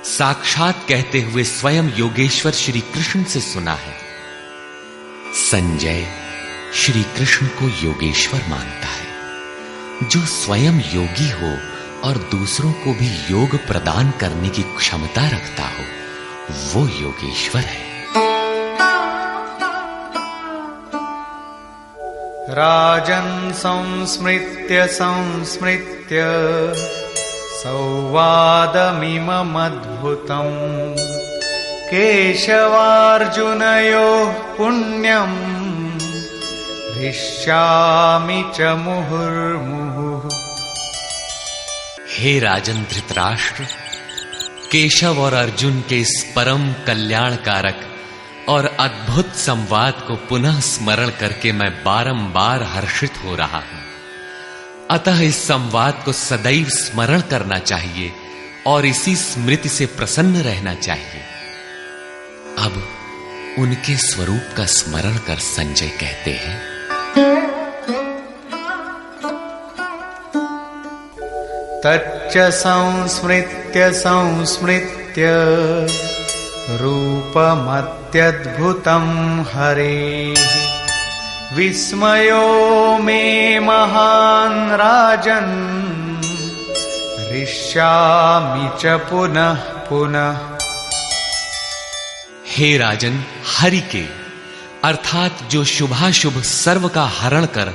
A: साक्षात कहते हुए स्वयं योगेश्वर श्री कृष्ण से सुना है। संजय श्री कृष्ण को योगेश्वर मानता है। जो स्वयं योगी हो और दूसरों को भी योग प्रदान करने की क्षमता रखता हो, वो योगेश्वर है।
B: राजन् संस्मृत्य संस्मृत्य संवादमिममद्भुतम् केशवार्जुनयोः पुण्यम् हृष्यामि च मुहुर्मुहुः।
A: हे राजन धृतराष्ट्र, केशव और अर्जुन के इस परम कल्याणकारक और अद्भुत संवाद को पुनः स्मरण करके मैं बारंबार हर्षित हो रहा हूं। अतः इस संवाद को सदैव स्मरण करना चाहिए और इसी स्मृति से प्रसन्न रहना चाहिए। अब उनके स्वरूप का स्मरण कर संजय कहते हैं,
B: तच्च संस्मृत्य संस्मृत्य रूपमत्यद्भुतं हरेः विस्मयो मे महान् राजन् हृष्यामि च पुनः पुनः।
A: हे राजन, हरि के अर्थात जो शुभाशुभ सर्व का हरण कर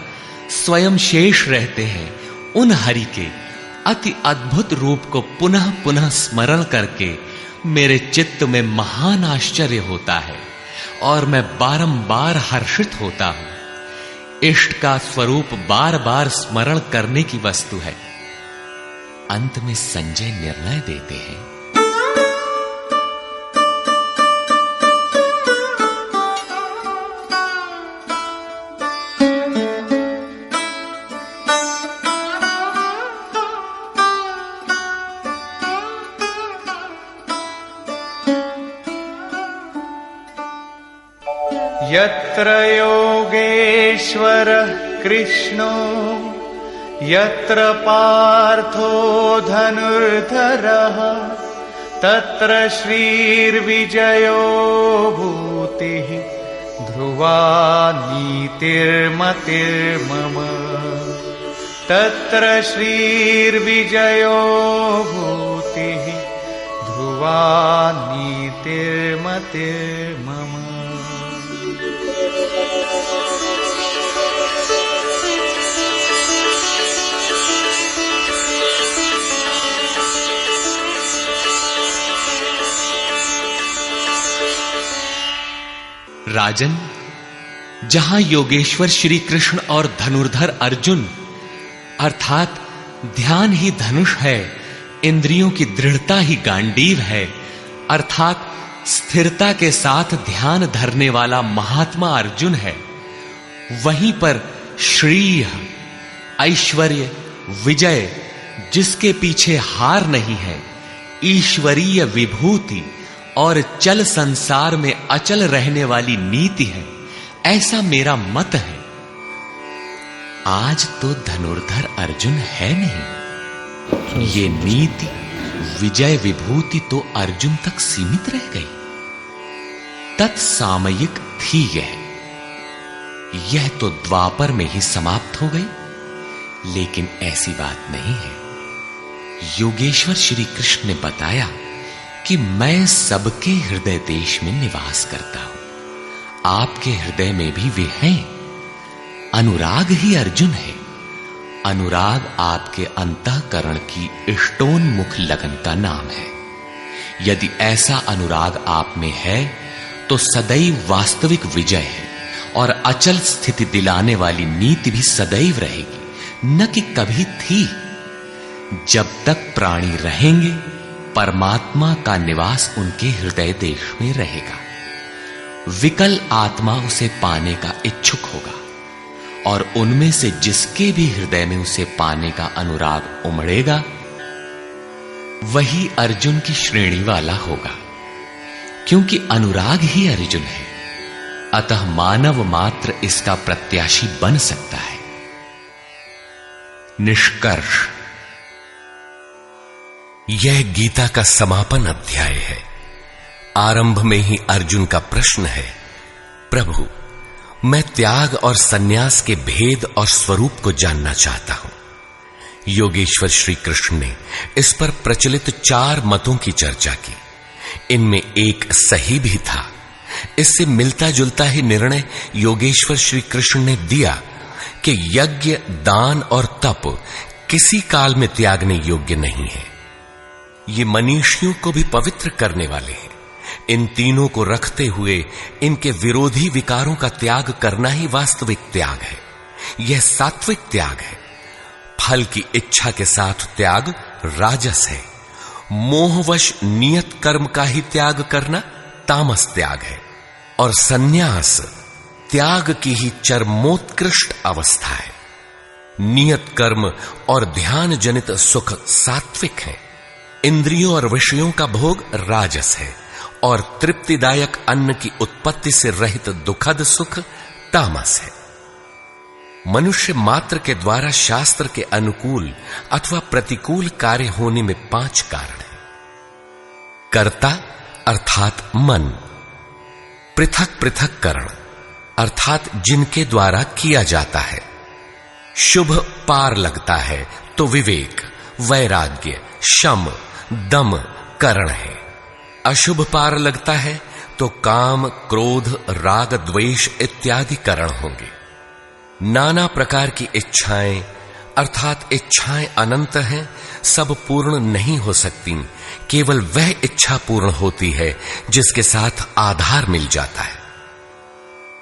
A: स्वयं शेष रहते हैं, उन हरि के अति अद्भुत रूप को पुनः पुनः स्मरण करके मेरे चित्त में महान आश्चर्य होता है और मैं बारंबार हर्षित होता हूं। इष्ट का स्वरूप बार बार स्मरण करने की वस्तु है। अंत में संजय निर्णय देते हैं,
B: यत्र योगेश्वरः कृष्णो यत्र पार्थो धनुर्धरः तत्र श्रीर्विजयो भूतिः ध्रुवा नीतिर्मतिर्मम तत्र श्रीर्विजयो भूतिः ध्रुवा नीतिर्मतिर्मम।
A: राजन, जहां योगेश्वर श्री कृष्ण और धनुर्धर अर्जुन अर्थात ध्यान ही धनुष है, इंद्रियों की दृढ़ता ही गांडीव है, अर्थात स्थिरता के साथ ध्यान धरने वाला महात्मा अर्जुन है, वहीं पर श्री ऐश्वर्य विजय जिसके पीछे हार नहीं है, ईश्वरीय विभूति और चल संसार में अचल रहने वाली नीति है, ऐसा मेरा मत है। आज तो धनुर्धर अर्जुन है नहीं, ये नीति विजय विभूति तो अर्जुन तक सीमित रह गई, तत्सामयिक थी यह तो द्वापर में ही समाप्त हो गई। लेकिन ऐसी बात नहीं है। योगेश्वर श्री कृष्ण ने बताया कि मैं सबके हृदय देश में निवास करता हूं, आपके हृदय में भी वे हैं। अनुराग ही अर्जुन है। अनुराग आपके अंतःकरण की इष्टोन्मुख लगन का नाम है। यदि ऐसा अनुराग आप में है तो सदैव वास्तविक विजय है और अचल स्थिति दिलाने वाली नीति भी सदैव रहेगी, न कि कभी थी। जब तक प्राणी रहेंगे परमात्मा का निवास उनके हृदय देश में रहेगा। विकल आत्मा उसे पाने का इच्छुक होगा और उनमें से जिसके भी हृदय में उसे पाने का अनुराग उमड़ेगा वही अर्जुन की श्रेणी वाला होगा, क्योंकि अनुराग ही अर्जुन है। अतः मानव मात्र इसका प्रत्याशी बन सकता है। निष्कर्ष, यह गीता का समापन अध्याय है। आरंभ में ही अर्जुन का प्रश्न है, प्रभु मैं त्याग और सन्यास के भेद और स्वरूप को जानना चाहता हूं। योगेश्वर श्री कृष्ण ने इस पर प्रचलित 4 मतों की चर्चा की। इनमें एक सही भी था। इससे मिलता जुलता ही निर्णय योगेश्वर श्री कृष्ण ने दिया कि यज्ञ, दान और तप किसी काल में त्यागने योग्य नहीं है। ये मनीषियों को भी पवित्र करने वाले हैं। इन तीनों को रखते हुए इनके विरोधी विकारों का त्याग करना ही वास्तविक त्याग है। यह सात्विक त्याग है। फल की इच्छा के साथ त्याग राजस है। मोहवश नियत कर्म का ही त्याग करना तामस त्याग है। और सन्यास त्याग की ही चरमोत्कृष्ट अवस्था है। नियत कर्म और ध्यान जनित सुख सात्विक है। इंद्रियों और विषयों का भोग राजस है और तृप्तिदायक अन्न की उत्पत्ति से रहित दुखद सुख तामस है। मनुष्य मात्र के द्वारा शास्त्र के अनुकूल अथवा प्रतिकूल कार्य होने में 5 कारण हैं। कर्ता अर्थात मन, पृथक पृथक करण अर्थात जिनके द्वारा किया जाता है। शुभ पार लगता है तो विवेक, वैराग्य, शम, दम करण है। अशुभ पार लगता है तो काम, क्रोध, राग, द्वेष इत्यादि करण होंगे। नाना प्रकार की इच्छाएं अर्थात इच्छाएं अनंत हैं, सब पूर्ण नहीं हो सकती। केवल वह इच्छा पूर्ण होती है जिसके साथ आधार मिल जाता है।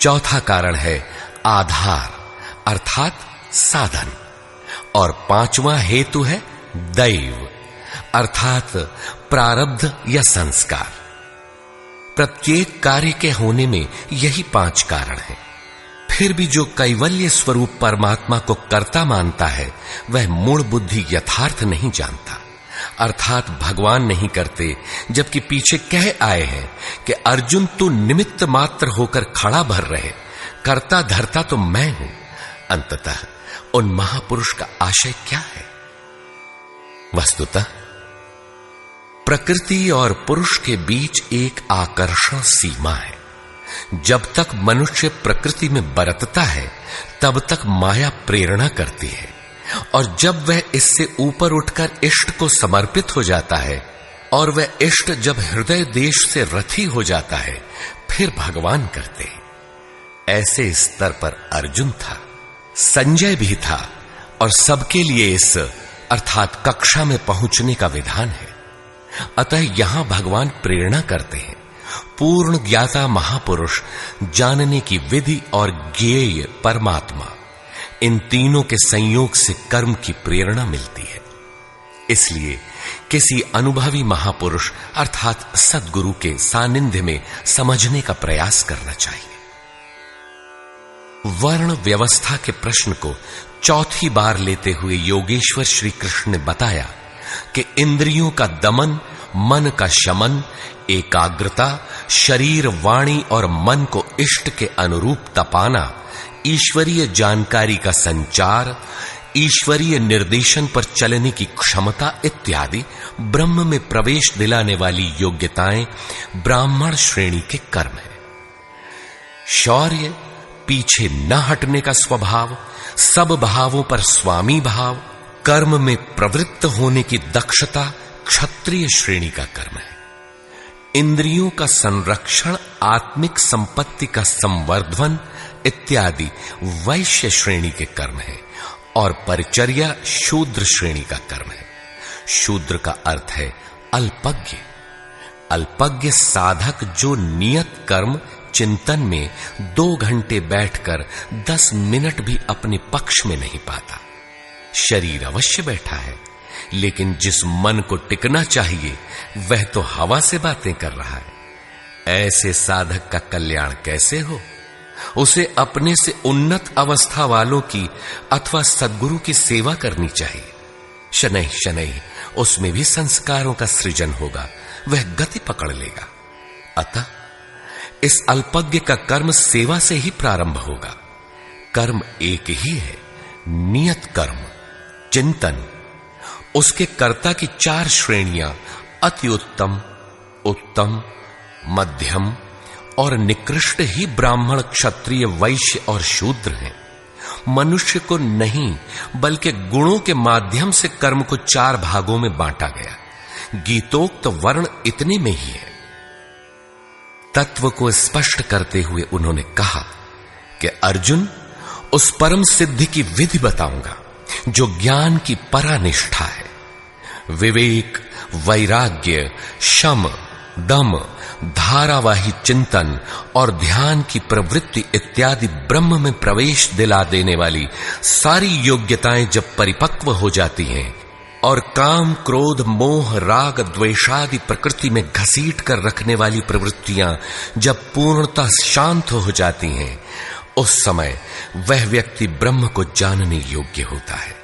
A: चौथा कारण है आधार अर्थात साधन। और 5वां हेतु है दैव अर्थात प्रारब्ध या संस्कार। प्रत्येक कार्य के होने में यही 5 कारण हैं। फिर भी जो कैवल्य स्वरूप परमात्मा को कर्ता मानता है वह मूल बुद्धि यथार्थ नहीं जानता।
C: अर्थात भगवान नहीं करते, जबकि पीछे कह आए हैं कि अर्जुन तू निमित्त मात्र होकर खड़ा भर रहे, कर्ता धर्ता तो मैं हूं। अंततः उन महापुरुष का आशय क्या है? वस्तुतः प्रकृति और पुरुष के बीच एक आकर्षण सीमा है। जब तक मनुष्य प्रकृति में बरतता है तब तक माया प्रेरणा करती है, और जब वह इससे ऊपर उठकर इष्ट को समर्पित हो जाता है और वह इष्ट जब हृदय देश से रथी हो जाता है फिर भगवान करते हैं। ऐसे स्तर पर अर्जुन था, संजय भी था, और सबके लिए इस अर्थात कक्षा में पहुंचने का विधान है। अतः यहां भगवान प्रेरणा करते हैं। पूर्ण ज्ञाता महापुरुष, जानने की विधि और ज्ञेय परमात्मा, इन तीनों के संयोग से कर्म की प्रेरणा मिलती है। इसलिए किसी अनुभवी महापुरुष अर्थात सद्गुरु के सानिध्य में समझने का प्रयास करना चाहिए। वर्ण व्यवस्था के प्रश्न को चौथी बार लेते हुए योगेश्वर श्री कृष्ण ने बताया कि इंद्रियों का दमन, मन का शमन, एकाग्रता, शरीर, वाणी और मन को इष्ट के अनुरूप तपाना, ईश्वरीय जानकारी का संचार, ईश्वरीय निर्देशन पर चलने की क्षमता इत्यादि ब्रह्म में प्रवेश दिलाने वाली योग्यताएं ब्राह्मण श्रेणी के कर्म है। शौर्य, पीछे न हटने का स्वभाव, सब भावों पर स्वामी भाव, कर्म में प्रवृत्त होने की दक्षता क्षत्रिय श्रेणी का कर्म है। इंद्रियों का संरक्षण, आत्मिक संपत्ति का संवर्धन इत्यादि वैश्य श्रेणी के कर्म है, और परिचर्या शूद्र श्रेणी का कर्म है। शूद्र का अर्थ है अल्पज्ञ। अल्पज्ञ साधक जो नियत कर्म चिंतन में 2 घंटे बैठकर 10 मिनट भी अपने पक्ष में नहीं पाता। शरीर अवश्य बैठा है, लेकिन जिस मन को टिकना चाहिए वह तो हवा से बातें कर रहा है। ऐसे साधक का कल्याण कैसे हो? उसे अपने से उन्नत अवस्था वालों की अथवा सद्गुरु की सेवा करनी चाहिए। शनै शनै उसमें भी संस्कारों का सृजन होगा, वह गति पकड़ लेगा। अतः इस अल्पज्ञ का कर्म सेवा से ही प्रारंभ होगा। कर्म एक ही है, नियत कर्म, चिंतन। उसके कर्ता की 4 श्रेणियां अति उत्तम, उत्तम, मध्यम और निकृष्ट ही ब्राह्मण, क्षत्रिय, वैश्य और शूद्र हैं। मनुष्य को नहीं बल्कि गुणों के माध्यम से कर्म को 4 भागों में बांटा गया। गीतोक्त वर्ण इतने में ही है। तत्व को स्पष्ट करते हुए उन्होंने कहा कि अर्जुन, उस परम सिद्धि की विधि बताऊंगा जो ज्ञान की परानिष्ठा है। विवेक, वैराग्य, शम, दम, धारावाही चिंतन और ध्यान की प्रवृत्ति इत्यादि ब्रह्म में प्रवेश दिला देने वाली सारी योग्यताएं जब परिपक्व हो जाती हैं और काम, क्रोध, मोह, राग, द्वेषादि प्रकृति में घसीट कर रखने वाली प्रवृत्तियां जब पूर्णतः शांत हो जाती हैं, उस समय वह व्यक्ति ब्रह्म को जानने योग्य होता है।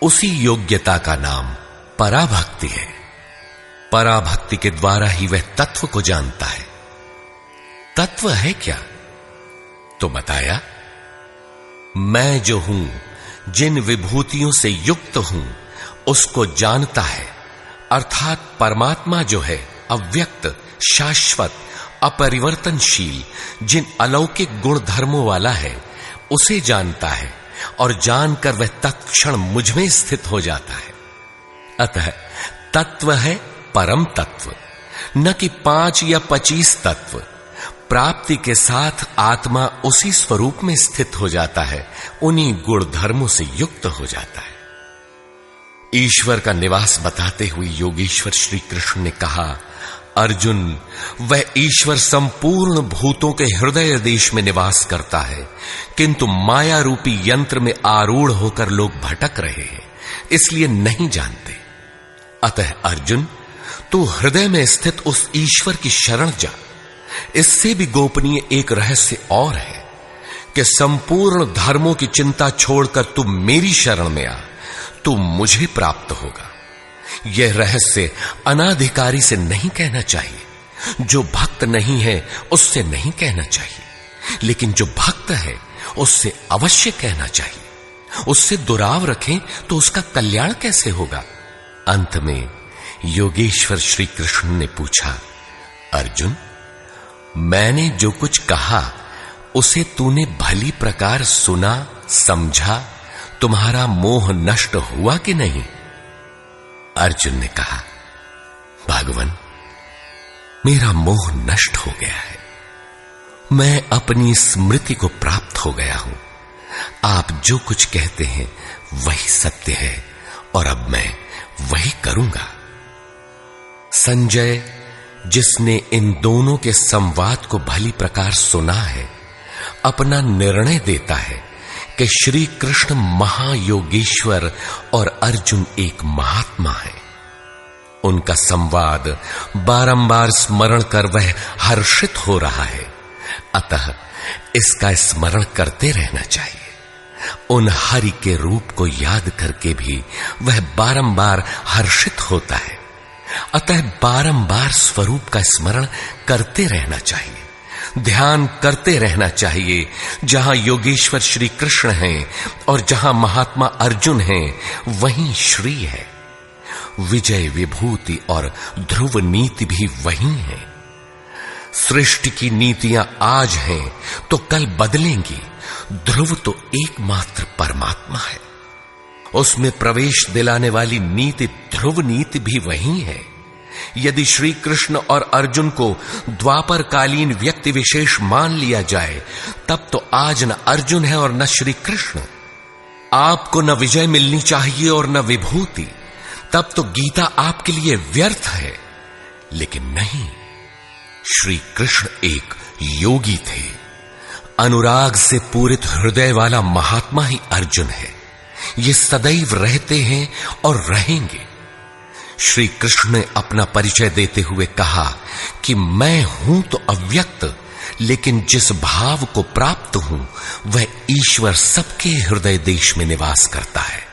C: उसी योग्यता का नाम पराभक्ति है। पराभक्ति के द्वारा ही वह तत्व को जानता है। तत्व है क्या? तो बताया, मैं जो हूं, जिन विभूतियों से युक्त हूं, उसको जानता है। अर्थात परमात्मा जो है अव्यक्त, शाश्वत, अपरिवर्तनशील, जिन अलौकिक गुण धर्मों वाला है, उसे जानता है और जानकर वह तत्क्षण मुझ में स्थित हो जाता है। अतः तत्व है परम तत्व, न कि 5 या 25 तत्व। प्राप्ति के साथ आत्मा उसी स्वरूप में स्थित हो जाता है, उन्हीं गुण धर्मों से युक्त हो जाता है। ईश्वर का निवास बताते हुए योगेश्वर श्री कृष्ण ने कहा, अर्जुन, वह ईश्वर संपूर्ण भूतों के हृदय देश में निवास करता है, किंतु माया रूपी यंत्र में आरूढ़ होकर लोग भटक रहे हैं, इसलिए नहीं जानते। अतः अर्जुन, तू हृदय में स्थित उस ईश्वर की शरण जा। इससे भी गोपनीय एक रहस्य और है कि संपूर्ण धर्मों की चिंता छोड़कर तू मेरी शरण में आ, तू मुझे प्राप्त होगा। यह रहस्य अनाधिकारी से नहीं कहना चाहिए, जो भक्त नहीं है उससे नहीं कहना चाहिए, लेकिन जो भक्त है उससे अवश्य कहना चाहिए। उससे दुराव रखें तो उसका कल्याण कैसे होगा? अंत में योगेश्वर श्री कृष्ण ने पूछा, अर्जुन, मैंने जो कुछ कहा उसे तूने भली प्रकार सुना, समझा, तुम्हारा मोह नष्ट हुआ कि नहीं? अर्जुन ने कहा, भगवन, मेरा मोह नष्ट हो गया है। मैं अपनी स्मृति को प्राप्त हो गया हूं। आप जो कुछ कहते हैं वही सत्य है और अब मैं वही करूंगा। संजय, जिसने इन दोनों के संवाद को भली प्रकार सुना है, अपना निर्णय देता है कि श्री कृष्ण महायोगेश्वर और अर्जुन एक महात्मा है। उनका संवाद बारंबार स्मरण कर वह हर्षित हो रहा है, अतः इसका स्मरण करते रहना चाहिए। उन हरि के रूप को याद करके भी वह बारंबार हर्षित होता है, अतः बारंबार स्वरूप का स्मरण करते रहना चाहिए। ध्यान करते रहना चाहिए। जहां योगेश्वर श्री कृष्ण हैं और जहां महात्मा अर्जुन हैं, वहीं श्री है। विजय, विभूति और ध्रुव नीति भी वही है। सृष्टि की नीतियां आज हैं तो कल बदलेंगी। ध्रुव तो एकमात्र परमात्मा है। उसमें प्रवेश दिलाने वाली नीति ध्रुव नीति भी वही है। यदि श्री कृष्ण और अर्जुन को द्वापर कालीन व्यक्ति विशेष मान लिया जाए, तब तो आज न अर्जुन है और न श्री कृष्ण। आपको न विजय मिलनी चाहिए और न विभूति, तब तो गीता आपके लिए व्यर्थ है। लेकिन नहीं, श्री कृष्ण एक योगी थे। अनुराग से पूरित हृदय वाला महात्मा ही अर्जुन है। ये सदैव रहते हैं और रहेंगे। श्री कृष्ण ने अपना परिचय देते हुए कहा कि मैं हूं तो अव्यक्त, लेकिन जिस भाव को प्राप्त हूं वह ईश्वर सबके हृदय देश में निवास करता है।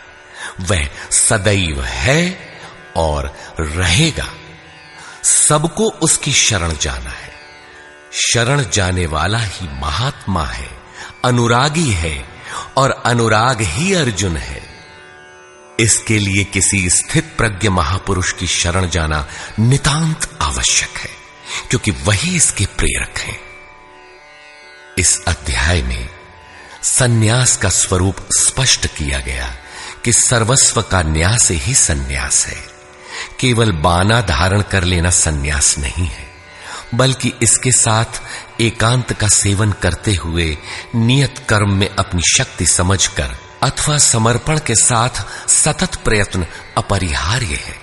C: वह सदैव है और रहेगा। सबको उसकी शरण जाना है। शरण जाने वाला ही महात्मा है, अनुरागी है, और अनुराग ही अर्जुन है। इसके लिए किसी स्थित प्रज्ञ महापुरुष की शरण जाना नितांत आवश्यक है, क्योंकि वही इसके प्रेरक हैं। इस अध्याय में सन्यास का स्वरूप स्पष्ट किया गया कि सर्वस्व का न्यास ही सन्यास है। केवल बाना धारण कर लेना सन्यास नहीं है, बल्कि इसके साथ एकांत का सेवन करते हुए नियत कर्म में अपनी शक्ति समझकर अथवा समर्पण के साथ सतत प्रयत्न अपरिहार्य है।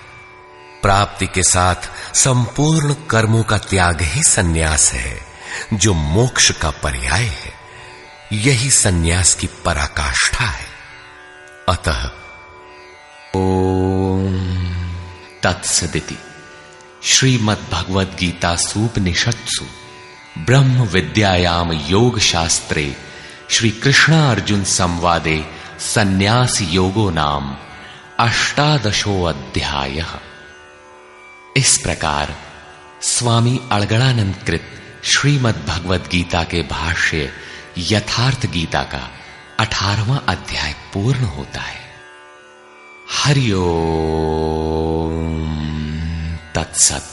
C: प्राप्ति के साथ संपूर्ण कर्मों का त्याग ही सन्यास है, जो मोक्ष का पर्याय है। यही सन्यास की पराकाष्ठा है। अतः
A: ओम तत्सदिति श्रीमद्भगवद्गीतासूपनिषत्सु ब्रह्म विद्यायाम योग शास्त्रे श्री कृष्ण अर्जुन संवादे संन्यास योगो नाम 18 अध्याय। इस प्रकार स्वामी अड़गड़ानंद कृत श्रीमद्भगवद्गीता के भाष्य यथार्थ गीता का 18वां अध्याय पूर्ण होता है। हरि ओम तत्सत।